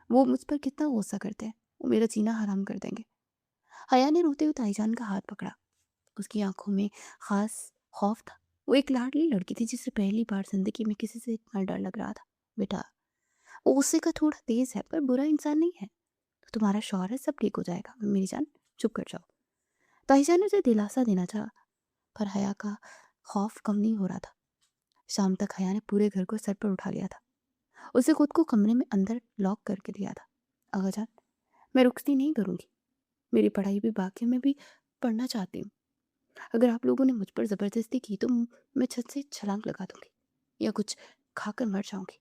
वो मुझ पर कितना गुस्सा करते हैं। वो मेरा जीना हराम कर देंगे। हया ने रोते हुए ताईजान का हाथ पकड़ा। उसकी आंखों में खास खौफ था। वो एक लाडली लड़की थी जिसे पहली बार जिंदगी में किसी से इतना डर लग रहा था। बेटा, वो गुस्से का थोड़ा तेज है पर बुरा इंसान नहीं है। तो तुम्हारा शौहर है, सब ठीक हो जाएगा। मेरी जान, चुप कर जाओ। ताईजान ने उसे दिलासा देना चाहा, पर हया का खौफ कम नहीं हो रहा था। शाम तक हया ने पूरे घर को सर पर उठा लिया था। उसे खुद को कमरे में अंदर लॉक करके दिया था। अगाजान, मैं रुखसती नहीं करूंगी। मेरी पढ़ाई भी बाकी है, मैं भी पढ़ना चाहती हूँ। अगर आप लोगों ने मुझ पर ज़बरदस्ती की तो मैं छत से छलांग लगा दूंगी या कुछ खाकर मर जाऊंगी।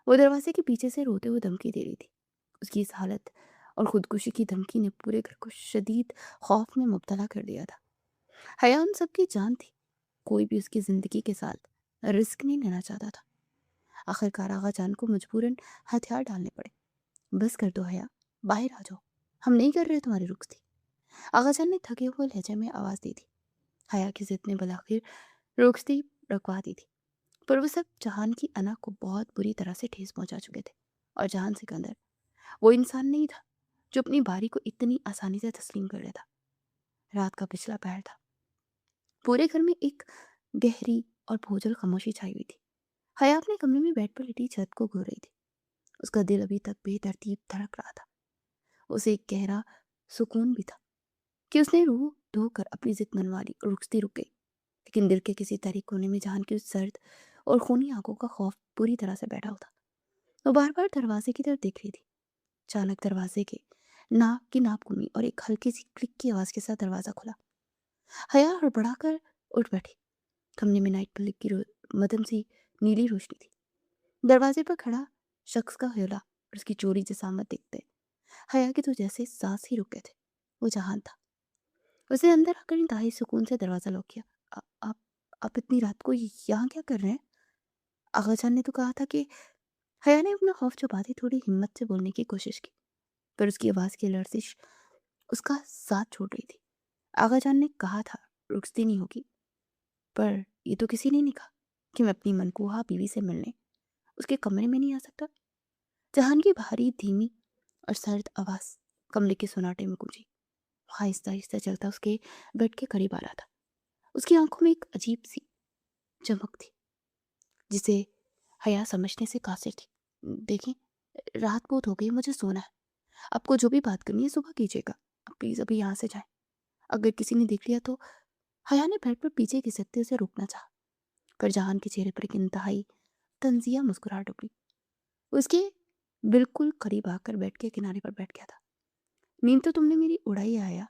वो दरवाजे के पीछे से रोते हुए धमकी दे रही थी। उसकी इस हालत और खुदकुशी की धमकी ने पूरे घर को शदीद खौफ में मुब्तला कर दिया था। हया उन सबकी जान थी। कोई भी उसकी ज़िंदगी के साथ रिस्क नहीं लेना चाहता था। आखिरकार आगा जान को मजबूरन हथियार डालने पड़े। बस कर दो हया, बाहर आ जाओ। हम नहीं कर रहे तुम्हारी रुखसती। आगा जान ने थके हुए लहजे में आवाज़ दी थी। हया की जिद ने बलाखिर रुखसती रुकवा दी थी, पर वो सब जहान की अना को बहुत बुरी तरह से ठेस पहुंचा चुके थे। और जहान सिकंदर वो इंसान नहीं था जो अपनी बारी को इतनी आसानी से तस्लीम कर लेता। रात का पिछला पहर था। पूरे घर में एक गहरी और भोजल खामोशी छाई हुई थी। हया अपने कमरे में बेड पर लेटी छत को घूर रही थी। उसका दिल अभी तक बेतरतीब धड़क रहा था। उसे एक गहरा सुकून भी था कि उसने रूह धोकर अपनी जिद मनवा ली और रुकती रुक गई। लेकिन दिल के किसी तारीख कोने में जहान की उस सर्द और खूनी आंखों का खौफ पूरी तरह से बैठा होता। वो बार बार दरवाजे की तरफ देख रही थी। अचानक दरवाजे के नाक की नापकुनी और एक हल्की सी क्लिक की आवाज के साथ दरवाजा खुला। हया हड़बड़ा कर उठ बैठी। कमरे में नाइट बल्ब की मदम सी नीली रोशनी थी। दरवाजे पर खड़ा शख्स का हौला اور اس کی چوری جیسا مت دیکھتے حیا کے تو جیسے سانس ہی رک گئے تھے۔ وہ جہان تھا، اسے اندر آ کر انتہائی سکون سے دروازہ لاک کیا۔ آپ آپ اتنی رات کو یہاں کیا کر رہے ہیں؟ آغا جان نے تو کہا تھا کہ… حیا نے اپنا خوف چھپاتے تھوڑی ہمت سے بولنے کی کوشش کی، پر اس کی آواز کی لرزش اس کا ساتھ چھوڑ رہی تھی۔ آغا جان نے کہا تھا رخصتی نہیں ہوگی، پر یہ تو کسی نے نہیں کہا کہ میں اپنی منقوہہ بیوی سے ملنے اس کے کمرے میں نہیں آ سکتا۔ جہان کی بھاری دھیمی اور سرد آواز کمرے کے سناٹے میں گونجی۔ آہستہ آہستہ چلتا اس کے بیڈ کے قریب آ رہا تھا۔ اس کی آنکھوں میں ایک عجیب سی چمک تھی جسے حیا سمجھنے سے قاصر تھی۔ دیکھیں، رات بہت ہو گئی، مجھے سونا ہے۔ آپ کو جو بھی بات کرنی ہے صبح کیجیے گا، آپ پلیز ابھی یہاں سے جائیں۔ اگر کسی نے دیکھ لیا تو… حیا نے بیڈ پر پیچھے گھسکتے اسے روکنا چاہا، پر جہان کے چہرے پر ایک انتہائی طنزیہ مسکراہٹ ابھری۔ اس کے بالکل قریب آ کر بیڈ کے کنارے پر بیٹھ گیا تھا۔ نیند تو تم نے میری اڑائی ہے حیا،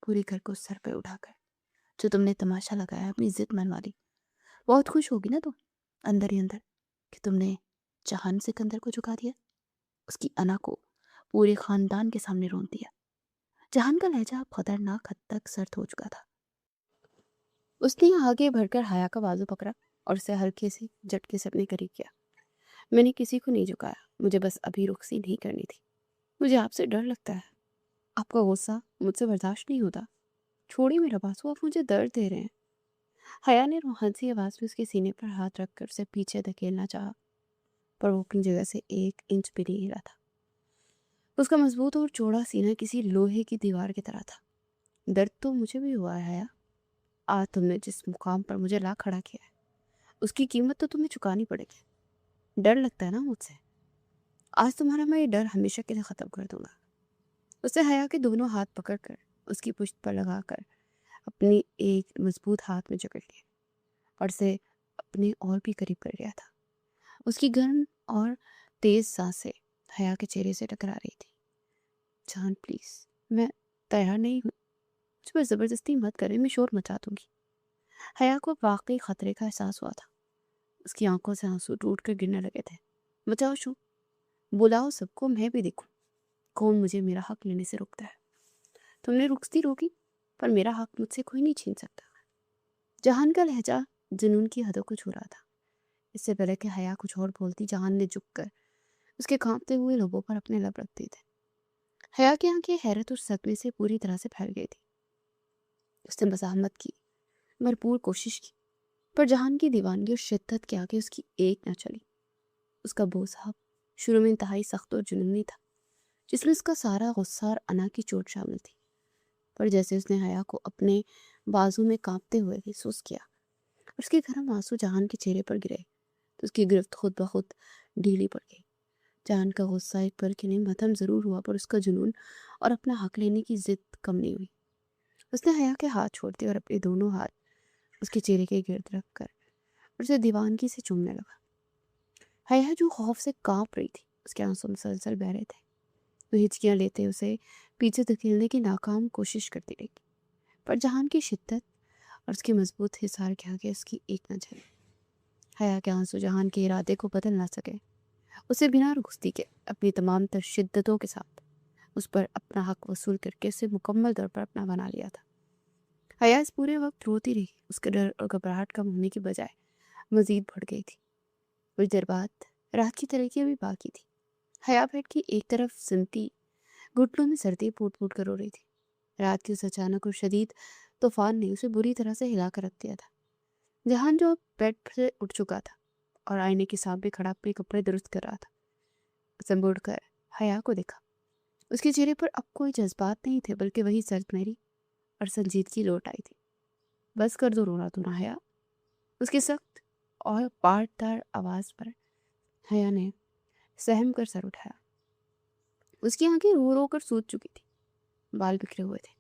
پوری گھر کو سر پہ اٹھا کر جو تم نے تماشا لگایا، اپنی ضد منوا لی۔ بہت خوش ہوگی نا تم اندر ہی اندر کہ تم نے جہان سکندر کو جھکا دیا، اس کی انا کو پورے خاندان کے سامنے رون دیا۔ جہان کا لہجہ خطرناک حد تک سرد ہو چکا تھا۔ اس نے آگے بڑھ کر حیا کا بازو پکڑا اور اسے ہلکے سے جھٹکے سے اپنے قریب کیا۔ میں نے کسی کو نہیں جھکایا، مجھے بس ابھی رخصتی نہیں کرنی تھی۔ مجھے آپ سے ڈر لگتا ہے، آپ کا غصہ مجھ سے برداشت نہیں ہوتا۔ چھوڑی میرا بازو، آپ مجھے درد دے رہے ہیں۔ حیا نے روحانسی آواز میں اس کے سینے پر ہاتھ رکھ کر اسے پیچھے دھکیلنا چاہا، پر وہ اپنی جگہ سے ایک انچ بھی نہیں ہلا تھا۔ اس کا مضبوط اور چوڑا سینہ کسی لوہے کی دیوار کی طرح تھا۔ درد تو مجھے بھی ہوا ہے حیا، آج تم نے جس مقام پر مجھے لا کھڑا کیا ہے اس کی قیمت تو تمہیں چکانی پڑے گی۔ ڈر لگتا ہے نا مجھ سے، آج تمہارا میں یہ ڈر ہمیشہ کے لیے ختم کر دوں گا۔ اسے حیا کے دونوں ہاتھ پکڑ کر اس کی پشت پر لگا کر اپنی ایک مضبوط ہاتھ میں جکڑ لیا اور اسے اپنے اور بھی قریب کر گیا تھا۔ اس کی گرم اور تیز سانسیں حیا کے چہرے سے ٹکرا رہی تھی۔ جان پلیز، میں تیار نہیں ہوں، مجھ پر زبردستی مت کریں، میں شور مچا دوں گی۔ حیا کو واقعی خطرے کا احساس ہوا تھا۔ اس کی آنکھوں سے آنسو ٹوٹ کر گرنے لگے تھے۔ بچاؤ شو، بلاؤ سب کو، میں بھی دیکھوں کون مجھے میرا حق لینے سے روکتا ہے۔ تم نے رخصتی روکی، پر میرا حق مجھ سے کوئی نہیں چھین سکتا۔ جہان کا لہجہ جنون کی حدوں کو چھو رہا تھا۔ اس سے پہلے کہ حیا کچھ اور بولتی، جہان نے جھک کر اس کے کانپتے ہوئے لبوں پر اپنے لب رکھ دیے تھے۔ حیا کی آنکھیں حیرت اور صدمے سے پوری طرح سے پھیل گئی تھی۔ اس نے مزاحمت کی، بھرپور کوشش کی، پر جہان کی دیوانگی اور شدت کے آگے اس کی ایک نہ چلی۔ اس کا بوسہ شروع میں انتہائی سخت اور جنونی تھا، جس میں اس کا سارا غصہ اور انا کی چوٹ شامل تھی، پر جیسے اس نے حیا کو اپنے بازو میں کانپتے ہوئے محسوس کیا اور اس کے گرم آنسو جہان کے چہرے پر گرے تو اس کی گرفت خود بخود ڈھیلی پڑ گئی۔ جہان کا غصہ ایک پر کے لیے مدھم ضرور ہوا، پر اس کا جنون اور اپنا حق لینے کی ضد کم نہیں ہوئی۔ اس نے حیا کے ہاتھ چھوڑ دیے اور اپنے دونوں ہاتھ اس کے چہرے کے گرد رکھ کر اور اسے دیوانگی سے چومنے لگا۔ حیا جو خوف سے کانپ رہی تھی، اس کے آنسو مسلسل بہہ رہے تھے۔ وہ ہچکیاں لیتے اسے پیچھے دھکیلنے کی ناکام کوشش کرتی رہی، پر جہان کی شدت اور اس کے مضبوط حصار کے آگے اس کی ایک نہ چلی۔ حیا کے آنسو جہان کے ارادے کو بدل نہ سکے۔ اسے بنا رخصتی کے اپنی تمام تر شدتوں کے ساتھ اس پر اپنا حق وصول کر کے اسے مکمل طور پر اپنا بنا لیا تھا۔ حیا اس پورے وقت روتی رہی، اس کا ڈر اور گھبراہٹ کم ہونے کی بجائے مزید بڑھ گئی تھی۔ کچھ دیر بعد رات کی تاریکی ابھی باقی تھی۔ حیا بیڈ کی ایک طرف سمٹی گھٹنوں میں سردی پھوٹ پھوٹ کر رو رہی تھی۔ رات کی اس اچانک اور شدید طوفان نے اسے بری طرح سے ہلا کر رکھ دیا تھا۔ جہان جو اب بیڈ سے اٹھ چکا تھا اور آئینے کے سامنے کھڑا اپنے کپڑے درست کر رہا تھا، اسے مڑ کر حیا کو دیکھا۔ اس کے چہرے پر اب کوئی جذبات نہیں تھے، بلکہ وہی سرد مہری اور سنجیدگی لوٹ آئی تھی۔ بس کر دو رونا دھونا حیا، اس کی سخت اور پاٹ دار آواز پر حیا نے سہم کر سر اٹھایا۔ اس کی آنکھیں رو رو کر سوج چکی تھی، بال بکھرے ہوئے تھے۔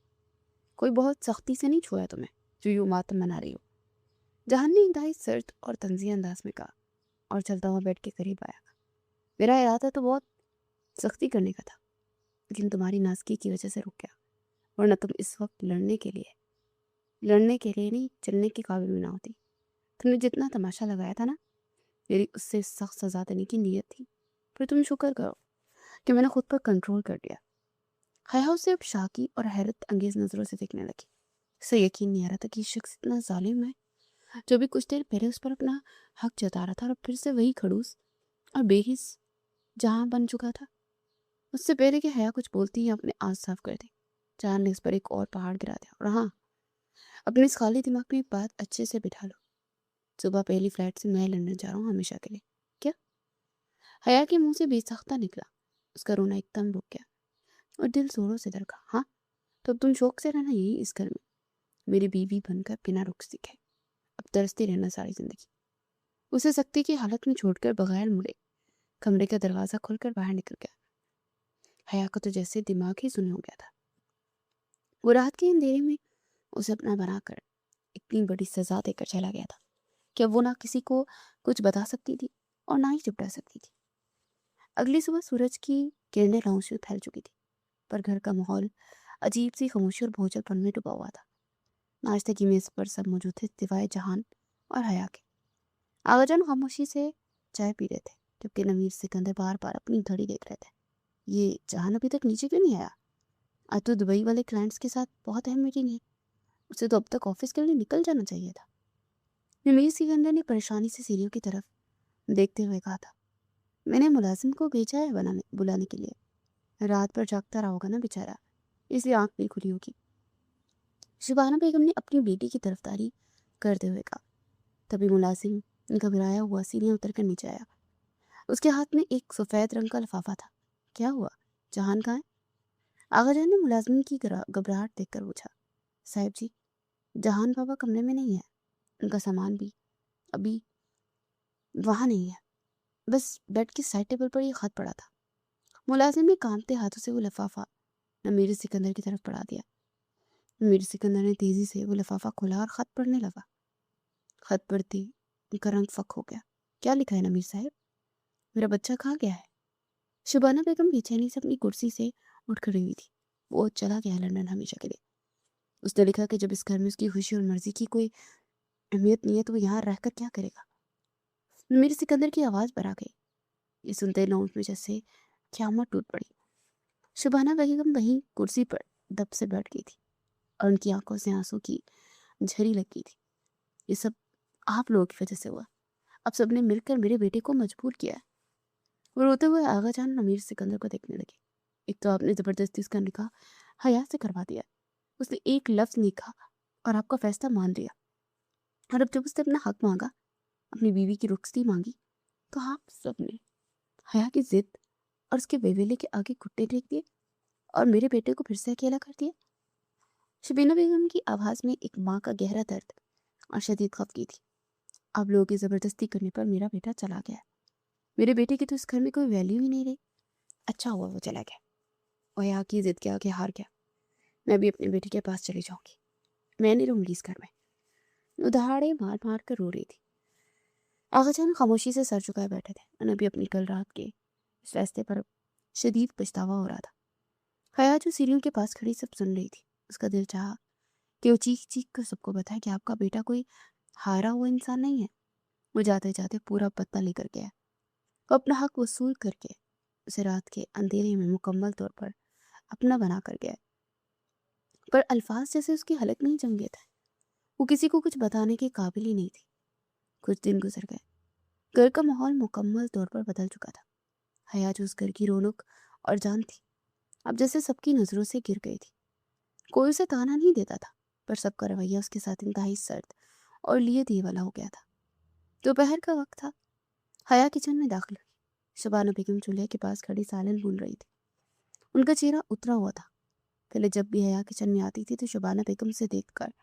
کوئی بہت سختی سے نہیں چھویا تمہیں جو یوں ماتم منا رہی ہو، جہان نے انتہائی سرد اور طنزیہ انداز میں کہا اور چلتا ہوا بیڈ کے قریب آیا۔ میرا ارادہ تو بہت سختی کرنے کا تھا، لیکن تمہاری نازکی کی وجہ سے رک گیا، ورنہ تم اس وقت لڑنے کے لیے نہیں، چلنے کے قابل بھی نہ ہوتی۔ تم نے جتنا تماشا لگایا تھا نا، میری اس سے سخت سزا دینے کی نیت تھی، پر تم شکر کرو कि मैंने खुद पर कंट्रोल कर लिया। हया उसे अब शाकी और हैरत अंगेज नजरों से देखने लगी। उसे यकीन नहीं आ रहा था कि ये शख्स इतना जालिम है, जो भी कुछ देर पहले उस पर अपना हक जता रहा था और अब फिर से वही खड़ूस और बेहिस जहां बन चुका था। उससे पहले कि हया कुछ बोलती ही अपने आँख साफ कर दी, जान ने इस पर एक और पहाड़ गिरा दिया। और हाँ, अपने इस खाली दिमाग में एक बात अच्छे से बिठा लो, सुबह पहली फ्लाइट से मैं लंदन जा रहा हूँ हमेशा के लिए। क्या? हया के मुंह से बेसाख्ता निकला। उसका रोना एकदम रुक गया और दिल जोरों से धड़का। हाँ, तो अब तुम शौक से रहना यही इस घर में, मेरी बीवी बनकर बिना रुक सीखे। अब तरसती रहना सारी जिंदगी। उसे सख्ती की हालत में छोड़कर बगैर मुड़े कमरे का दरवाजा खोलकर बाहर निकल गया। हया का तो जैसे दिमाग ही सुन्न हो गया था। वो रात के अंधेरे में उसे अपना बनाकर इतनी बड़ी सजा देकर चला गया था कि अब वो ना किसी को कुछ बता सकती थी और ना ही चिपटा सकती थी। अगली सुबह सूरज की किरणें लाउंज में फैल चुकी थी, पर घर का माहौल अजीब सी खामोशी और भोजलपन में डूबा हुआ था। नाश्ते की मेज पर सब मौजूद थे सिवाय जहान और हया के। आगाजान खामोशी से चाय पी रहे थे, जबकि नमीर सिकंदर बार बार अपनी घड़ी देख रहे थे। ये जहान अभी तक नीचे क्यों नहीं आया? आज तो दुबई वाले क्लाइंट्स के साथ बहुत अहम मीटिंग है, उसे तो अब तक ऑफिस के लिए निकल जाना चाहिए था। नमीर सिकंदर ने परेशानी से सीढ़ियों की तरफ देखते हुए कहा था, मैंने मुलाजिम को भेजा है बुलाने के लिए। रात भर जागता रहा होगा ना बेचारा, इसलिए आंख नहीं खुली होगी। शुबाना बेगम ने अपनी बेटी की तरफदारी करते हुए कहा। तभी मुलाजिम घबराया हुआ सीढ़ियां उतर कर नीचे आया। उसके हाथ में एक सफ़ेद रंग का लिफाफा था। क्या हुआ, जहान कहाँ है? आगाजान ने मुलाजिम की घबराहट देखकर पूछा। साहिब जी, जहान बाबा कमरे में नहीं है, उनका सामान भी अभी वहाँ नहीं है, बस बेड की साइड टेबल पर ये खत पड़ा था। मुलाजिम ने कांपते हाथों से वो लिफाफा नमीर सिकंदर की तरफ बढ़ा दिया। नमीर सिकंदर ने तेजी से वो लिफाफा खोला और खत पढ़ने लगा। खत पढ़ते उनका रंग फक हो गया। क्या लिखा है नमीर साहब? मेरा बच्चा कहाँ गया है? शुबाना बेगम बेचैनी से अपनी कुर्सी से उठ खड़ी हुई थी। वो चला गया लंदन हमेशा के लिए। उसने लिखा कि जब इस घर में उसकी खुशी और मर्जी की कोई अहमियत नहीं है तो वो यहाँ रहकर क्या करेगा? नमीर सिकंदर की आवाज़ भरा गई। ये सुनते लाउंज में जैसे क़यामत टूट पड़ी। शुबाना बेगम वहीं कुर्सी पर दब से बैठ गई थी और उनकी आंखों से आंसू की झरी लगी थी। ये सब आप लोगों की वजह से हुआ। अब सबने मिलकर मेरे बेटे को मजबूर किया है। वो रोते हुए आगाजान नमीर सिकंदर को देखने लगे। एक तो आपने जबरदस्ती उसका निकाह हया से करवा दिया, उसने एक लफ्ज नहीं कहा और आपका फैसला मान लिया। और अब जब उसने अपना हक मांगा, अपनी बीवी की रुखसती मांगी, तो आप सबने हया की जिद और उसके वेवेले के आगे घुटने टेक दिए और मेरे बेटे को फिर से अकेला कर दिया। शबीना बेगम की आवाज में एक माँ का गहरा दर्द और शदीद खफगी थी। आप लोगों की जबरदस्ती करने पर मेरा बेटा चला गया। मेरे बेटे की तो इस घर में कोई वैल्यू ही नहीं रही। अच्छा हुआ वो चला गया और यहाँ की जिद के आगे हार गया। मैं भी अपने बेटे के पास चली जाऊंगी, मैं नहीं रहूंगी इस घर में। उदाहड़े मार मार कर रो रही थी। आगाजान खामोशी से सर झुकाए बैठे थे। उन्हें भी अपनी कल रात के इस फैसले पर शदीद पछतावा हो रहा था। हया जो सीढ़ियों के पास खड़ी सब सुन रही थी, उसका दिल चाहा कि वो चीख चीख कर सबको बताए कि आपका बेटा कोई हारा हुआ इंसान नहीं है। वो जाते जाते पूरा पत्ता लेकर गया। वो अपना हक वसूल करके उसे रात के अंधेरे में मुकम्मल तौर पर अपना बना कर गया। पर अल्फाज जैसे उसकी हलक में ही जम गए थे। वो किसी को कुछ बताने के काबिल ही नहीं थी। कुछ दिन गुजर गए। घर का माहौल मुकम्मल तौर पर बदल चुका था। हया जो उस घर की रौनक और जान थी, अब जैसे सबकी नजरों से गिर गई थी। कोई उसे ताना नहीं देता था, पर सबका रवैया उसके साथ इंतहाई सर्द और लिए दिए वाला हो गया था। दोपहर का वक्त था। हया किचन में दाखिल हुई। शबाना बेगम चूल्हे के पास खड़ी सालन भून रही थी। उनका चेहरा उतरा हुआ था। पहले जब भी हया किचन में आती थी तो शबाना बेगम से देखकर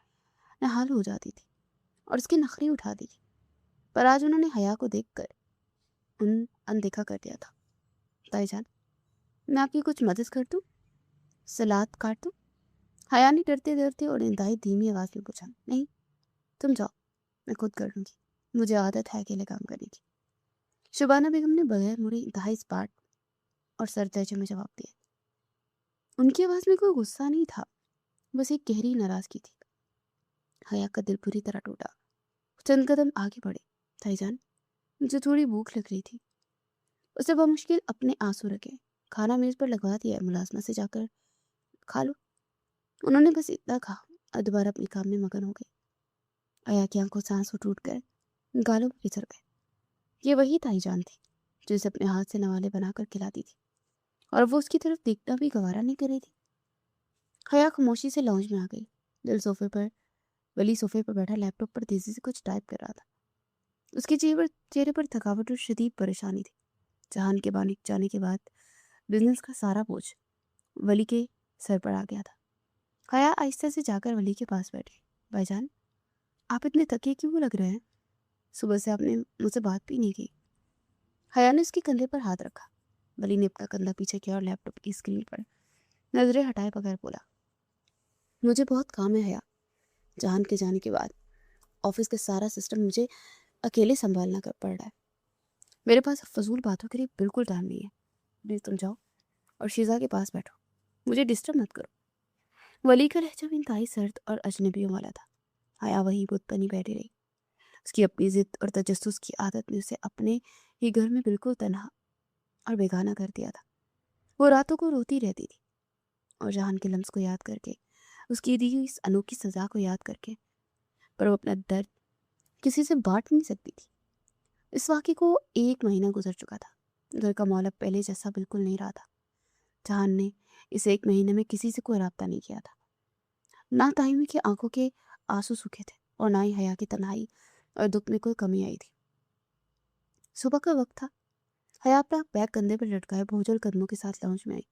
निहाल हो जाती थी और उसकी नखरी उठाती थी। पर आज उन्होंने हया को देखकर अनदेखा कर दिया था। ताईजान, मैं आपकी कुछ मदद कर दूं? सलाद काट दूं? हया ने डरते डरते और इंतहाई धीमी आवाज में पूछा। नहीं, तुम जाओ, मैं खुद कर लूंगी, मुझे आदत है अकेले काम करने की। शबाना बेगम ने बगैर मुड़े इंतहाई स्पार्ट और सर दर्जे में जवाब दिया। उनकी आवाज में कोई गुस्सा नहीं था, बस एक गहरी नाराजगी थी। हया का दिल पूरी तरह टूटा। चंद कदम आगे बढ़े। ताईजान, मुझे थोड़ी भूख लग रही थी। उसे बमुश्किल अपने आंसू रखे कहाना मेज़ पर लगवा दिया है, मुलाज़मत से जाकर खा लो। उन्होंने बस इतना कहा और दोबारा अपने काम में मगन हो गए। हया की आंखों से आंसू टूटकर गालों पर फिसल गए। ये वही ताईजान थी जो इसे अपने हाथ से नवाले बनाकर खिलाती थी, और वो उसकी तरफ देखना भी गवारा नहीं कर रही थी। हया खामोशी से लॉन्ज में आ गई। वली सोफे पर बैठा लैपटॉप पर तेजी से कुछ टाइप कर रहा था। उसके चेहरे पर थकावट और शदीद परेशानी थी। जहान के बानी जाने के बाद बिजनेस का सारा बोझ वली के सर पर आ गया था। हया आहिस्ता से जाकर वली के पास बैठी। भाईजान, आप इतने थके क्यों लग रहे हैं? सुबह से आपने मुझसे बात भी नहीं की। हया ने उसके कंधे पर हाथ रखा। वली ने अपना कंधा पीछे किया और लैपटॉप की स्क्रीन पर नजरें हटाए बगैर बोला, मुझे बहुत काम है हया। जहान के जाने के बाद ऑफिस का सारा सिस्टम मुझे अकेले संभालना कर पड़ रहा है। मेरे पास फजूल बातों के लिए बिल्कुल टाइम नहीं है। प्लीज तुम जाओ और शीजा के पास बैठो, मुझे डिस्टर्ब मत करो। वली का लहजा भी इंतहाई सर्द और अजनबियों वाला था। हया वही बुत बनी बैठी रही। उसकी अपनी जिद और तजस्सुस की आदत ने उसे अपने ही घर में बिल्कुल तन्हा और बेगाना कर दिया था। वो रातों को रोती रहती थी और जहान के लम्स को याद करके, उसकी दी हुई इस अनोखी सजा को याद करके, पर वो अपना दर्द किसी से बांट नहीं सकती थी। इस वाक़ये को 1 महीना गुजर चुका था। घर का माहौल अब पहले जैसा बिल्कुल नहीं रहा था। जहान ने इस 1 महीने में किसी से कोई राब्ता नहीं किया था। ना ताइमी की आंखों के आंसू सूखे थे और ना ही हया की तन्हाई और दुख में कोई कमी आई थी। सुबह का वक्त था। हया अपना बैग कंधे पर लटकाए बोझल कदमों के साथ लाउंज में आई।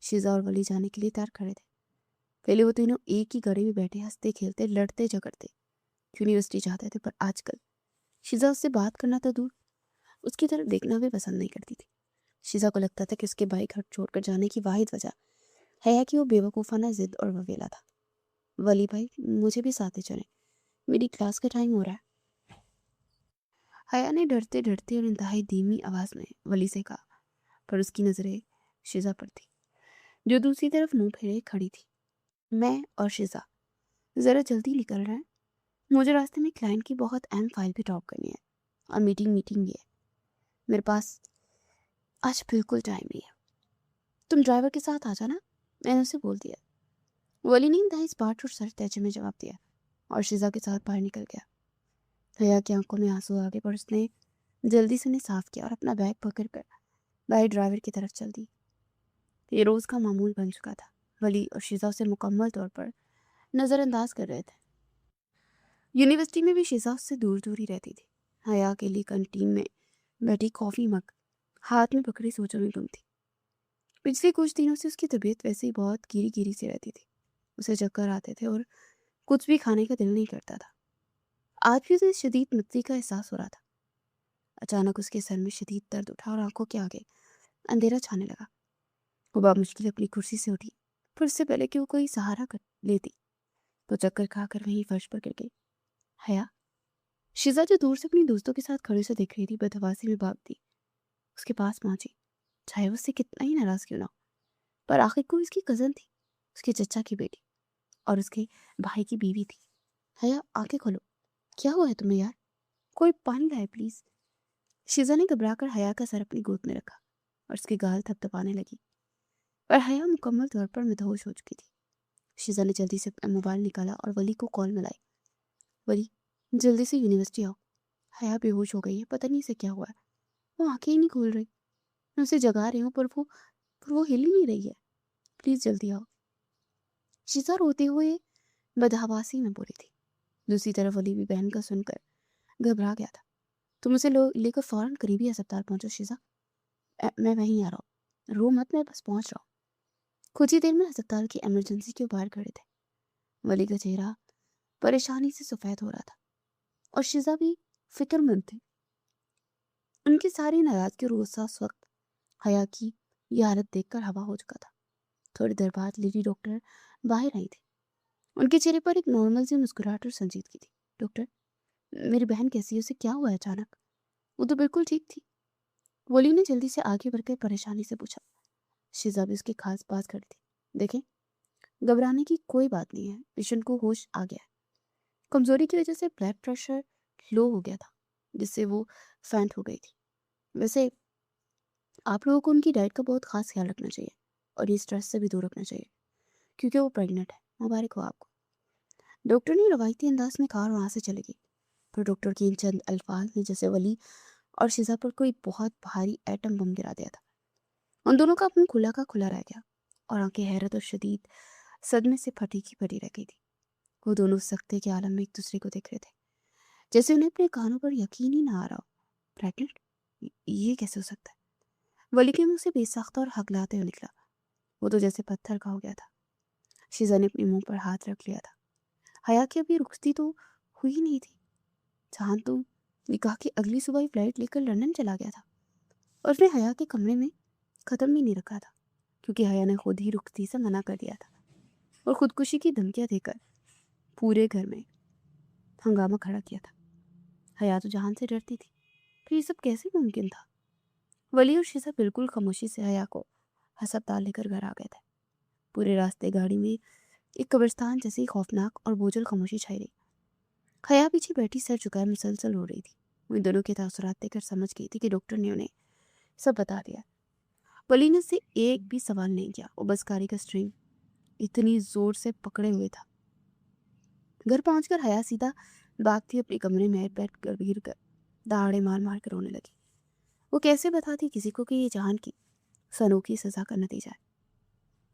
शीजा और वली जाने के लिए तैयार खड़े थे। पहले वो तीनों एक ही गाड़ी में बैठे हंसते खेलते लड़ते झगड़ते यूनिवर्सिटी जाते थे, पर आजकल शीजा उससे बात करना तो दूर, उसकी तरफ देखना भी पसंद नहीं करती थी। शीजा को लगता था कि उसके भाई घर छोड़कर जाने की वाहिद वजह है कि वो बेवकूफ़ाना जिद और ववेला था। वली भाई, मुझे भी साथ ही चलें, मेरी क्लास का टाइम हो रहा है। हया ने डरते डरते और इंतहाई धीमी आवाज़ में वली से कहा, पर उसकी नज़रें शीजा पर थी, जो दूसरी तरफ मुंह फेरे खड़ी थी। मैं और शीजा ज़रा जल्दी निकल रहे हैं। मुझे रास्ते में क्लाइंट की बहुत अहम फाइल भी ड्रॉप करनी है और मीटिंग भी है। मेरे पास आज बिल्कुल टाइम नहीं है। तुम ड्राइवर के साथ आ जाना, मैंने उसे बोल दिया। वली ने इंतहाई स्पार्ट और सर तहजे में जवाब दिया और शीजा के साथ बाहर निकल गया। हया की आंखों में आंसू आ गए, पर उसने जल्दी से उन्हें साफ किया और अपना बैग पकड़कर बाहर ड्राइवर की तरफ चल दी। ये रोज़ का मामूल बन चुका था। वली और शीजा उसे मुकम्मल तौर पर नज़रअंदाज कर रहे थे। यूनिवर्सिटी में भी शीजा उससे दूर दूर ही रहती थी। हया अकेली कैंटीन में बैठी कॉफ़ी मग हाथ में पकड़ी सोचों में गुम थी। पिछले कुछ दिनों से उसकी तबीयत वैसे ही बहुत गिरी गिरी सी रहती थी। उसे चक्कर आते थे और कुछ भी खाने का दिल नहीं करता था। आज भी उसे शदीद मत्ती का एहसास हो रहा था। अचानक उसके सर में शदीद दर्द उठा और आंखों के आगे अंधेरा छाने लगा। वो मुश्किल अपनी कुर्सी से उठी, पर उससे पहले कि वो कोई सहारा कर लेती तो चक्कर खाकर वहीं फर्श पर गिर गई। हया, शिजा जो दूर से अपनी दोस्तों के साथ खड़े से देख रही थी, बदहवासी में भागती उसके पास पहुंची। चाहे वो उससे कितना ही नाराज क्यों ना हो, पर आखिर को इसकी कजन थी, उसके चचा की बेटी और उसके भाई की बीवी थी। हया, आंखें खोलो, क्या हुआ है तुम्हें यार? कोई पानी लाए प्लीज। शिजा ने घबराकर हया का सर अपनी गोद में रखा और उसके गाल थपथपाने लगी, पर हया मुकम्मल तौर पर मदहोश हो चुकी थी। शिजा ने जल्दी से अपना मोबाइल निकाला और वली को कॉल मिलाई। वली, जल्दी से यूनिवर्सिटी आओ। हया बेहोश हो गई है, पता नहीं इसे क्या हुआ है। वो आंखें ही नहीं खोल रही। मैं उसे जगा रही हूँ, पर वो हिल ही नहीं रही है। प्लीज जल्दी आओ। शिजा रोते हुए बदहवासी में बोली थी। दूसरी तरफ वली भी बहन का सुनकर घबरा गया था। तुम उसे लेकर फौरन करीबी अस्पताल पहुंचो शिजा। मैं वहीं आ रहा हूँ, रो मत, मैं बस पहुंच रहा हूँ। कुछ ही देर में अस्पताल की इमरजेंसी के बाहर खड़े थे। वली का चेहरा परेशानी से सफेद हो रहा था और शिजा भी फिक्रमंद थी। उनकी सारी नाराजगी और गुस्सा उस वक्त हया की ये हालत देखकर हवा हो चुका था। थोड़ी देर बाद लेडी डॉक्टर बाहर आई थी। उनके चेहरे पर एक नॉर्मल सी मुस्कुराहट और संजीदगी थी। डॉक्टर, मेरी बहन कैसी है? उसे क्या हुआ है अचानक? वो तो बिल्कुल ठीक थी। वली ने जल्दी से आगे बढ़कर परेशानी से पूछा। शिजा भी उसके खास पास खड़ी थी। देखें, घबराने की कोई बात नहीं है, पेशेंट को होश आ गया है। कमजोरी की वजह से ब्लड प्रेशर लो हो गया था, जिससे वो फैंट हो गई थी। वैसे आप लोगों को उनकी डाइट का बहुत खास ख्याल रखना चाहिए और ये स्ट्रेस से भी दूर रखना चाहिए, क्योंकि वो प्रेग्नेंट है। मुबारक हो आपको। डॉक्टर ने रवायती अंदाज में कहा और वहाँ से चली गई। फिर डॉक्टर की इन चंद अल्फाज ने जैसे वली और शिजा पर कोई बहुत भारी एटम बम गिरा दिया था। उन दोनों का मुंह खुला का खुला रह गया और आंखें हैरत और शदीद सदमे से फटी की फटी रह गई थी। वो दोनों सख्ते के आलम में एक दूसरे को देख रहे थे, जैसे उन्हें अपने कानों पर यकीन ही ना आ रहा हो। प्रेग्नेंट? ये कैसे हो सकता है? वली के मुंह से बेसाख्ता और हकलाते हुए निकला। वो तो जैसे पत्थर का हो गया था। शिजा ने अपने मुंह पर हाथ रख लिया था। हया की अभी रुखसती तो हुई नहीं थी। जहां तो निकाह की अगली सुबह ही फ्लाइट लेकर लंदन चला गया था और उसने हया के कमरे में कदम भी नहीं रखा था, क्योंकि हया ने खुद ही रुखसती से मना कर दिया था और खुदकुशी की धमकियां देकर पूरे घर में हंगामा खड़ा किया था। हया तो जहान से डरती थी, फिर ये सब कैसे मुमकिन था? वली और शिजा बिल्कुल खामोशी से हया को हस्पताल लेकर घर आ गए थे। पूरे रास्ते गाड़ी में एक कब्रिस्तान जैसी खौफनाक और बोझल खामोशी छाई रही। हया पीछे बैठी सर झुकाए मुसलसल रो रही थी। वो इन दोनों के तासुरात देखकर समझ गई थी कि डॉक्टर ने उन्हें सब बता दिया। वली ने से एक भी सवाल नहीं किया। वो बस गाड़ी का स्ट्रिंग इतनी जोर से पकड़े हुए था। घर पहुंचकर हया सीधा भागती अपने कमरे में बैठ कर गिर कर दहाड़े मार मार कर रोने लगी। वो कैसे बताती किसी को कि ये जहान की सनोखी सजा का नतीजा है?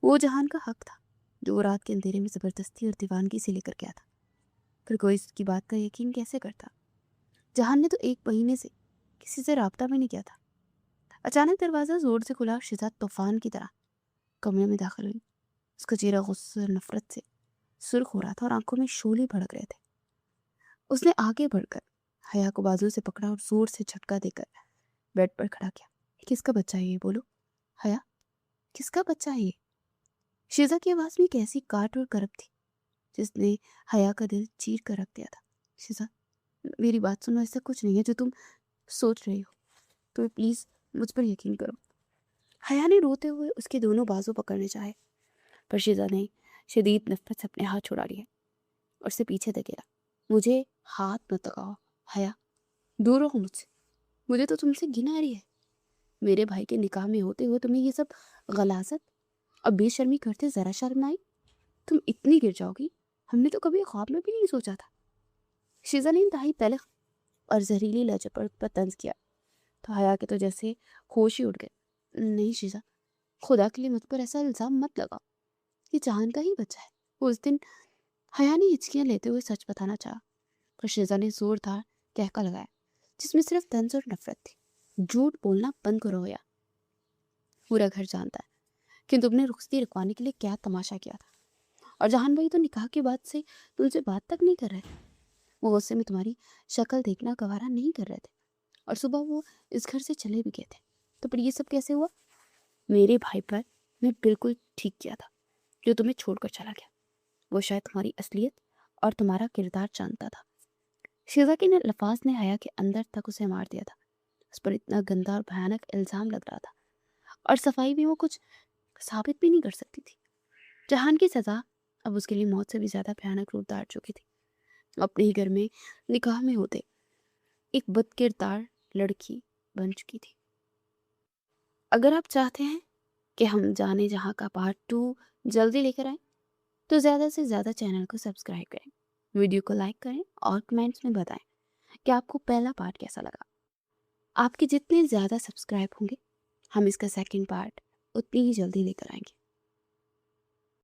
वो जहान का हक था जो वो रात के अंधेरे में जबरदस्ती और दीवानगी से लेकर गया था। फिर कोई इसकी बात का यकीन कैसे करता? जहान ने तो 1 महीने से किसी से राब्ता भी नहीं किया था। अचानक दरवाजा जोर से खुला और शिजा तूफान की तरह कमरे में दाखिल हुई। उसका चेहरा गुस्से और नफरत से सुर्ख हो रहा था और आंखों में शोले भड़क रहे थे। उसने आगे बढ़कर हया को बाजू से पकड़ा और जोर से झटका देकर बेड पर खड़ा किया। किसका बच्चा है ये? बोलो हया, किसका बच्चा है ये? शिजा की आवाज में एक ऐसी काट और करप थी जिसने हया का दिल चीर कर रख दिया था। शिजा, मेरी बात सुनो, ऐसा कुछ नहीं है जो तुम सोच रही हो। तो प्लीज मुझ पर यकीन करो। हया ने रोते हुए उसके दोनों बाजू पकड़ने चाहे, पर शिजा ने शदीद नफरत से अपने हाथ छुड़ा लिए और उसे पीछे धकेला। मुझे हाथ मत लगाओ हया, दूर रहो मुझसे। मुझे तो तुमसे घिन आ रही है। मेरे भाई के निकाह में होते हुए तुम्हें ये सब गलाजत और बेशर्मी करते जरा शर्म आई? तुम इतनी गिर जाओगी, हमने तो कभी ख्वाब में भी नहीं सोचा था। शिजा ने इंतहाई तलख और जहरीली लहजे पर तंज किया तो हया के तो जैसे होश ही उड़ गए। नहीं शिजा, खुदा के लिए मुझ पर ऐसा इल्जाम मत लगाओ। ये जहान का ही बच्चा है। उस दिन हया ने हिचकियां लेते हुए सच बताना चाहा, पर शिजा ने जोरदार कहका लगाया जिसमें सिर्फ तंज और नफरत थी। झूठ बोलना बंद करो हया। पूरा घर जानता है कि तुमने रुखसती रुकवाने के लिए क्या तमाशा किया था। और जहान भाई तो निकाह के बाद से तुमसे बात तक नहीं कर रहे थे। वो गुस्से में तुम्हारी शक्ल देखना गवारा नहीं कर रहे थे और सुबह वो इस घर से चले भी गए थे। तो फिर ये सब कैसे हुआ? मेरे भाई पर मैं बिल्कुल ठीक किया था जो तुम्हें छोड़कर चला गया। वो शायद तुम्हारी असलियत और तुम्हारा किरदार जानता था। शिजा के ने लफाज ने हया के अंदर तक उसे मार दिया था। उस पर इतना गंदा और भयानक इल्जाम लग रहा था और सफाई भी वो कुछ साबित भी नहीं कर सकती थी। जहान की सजा अब उसके लिए मौत से भी ज्यादा भयानक रूप धार चुकी थी। अपने ही घर में निकाह में होते एक बदकिरदार लड़की बन चुकी थी। अगर आप चाहते हैं कि हम जाने जहाँ का पार्ट 2 जल्दी लेकर आए तो ज़्यादा से ज़्यादा चैनल को सब्सक्राइब करें, वीडियो को लाइक करें और कमेंट्स में बताएं कि आपको पहला पार्ट कैसा लगा। आपके जितने ज़्यादा सब्सक्राइब होंगे हम इसका सेकंड पार्ट उतनी ही जल्दी लेकर आएंगे।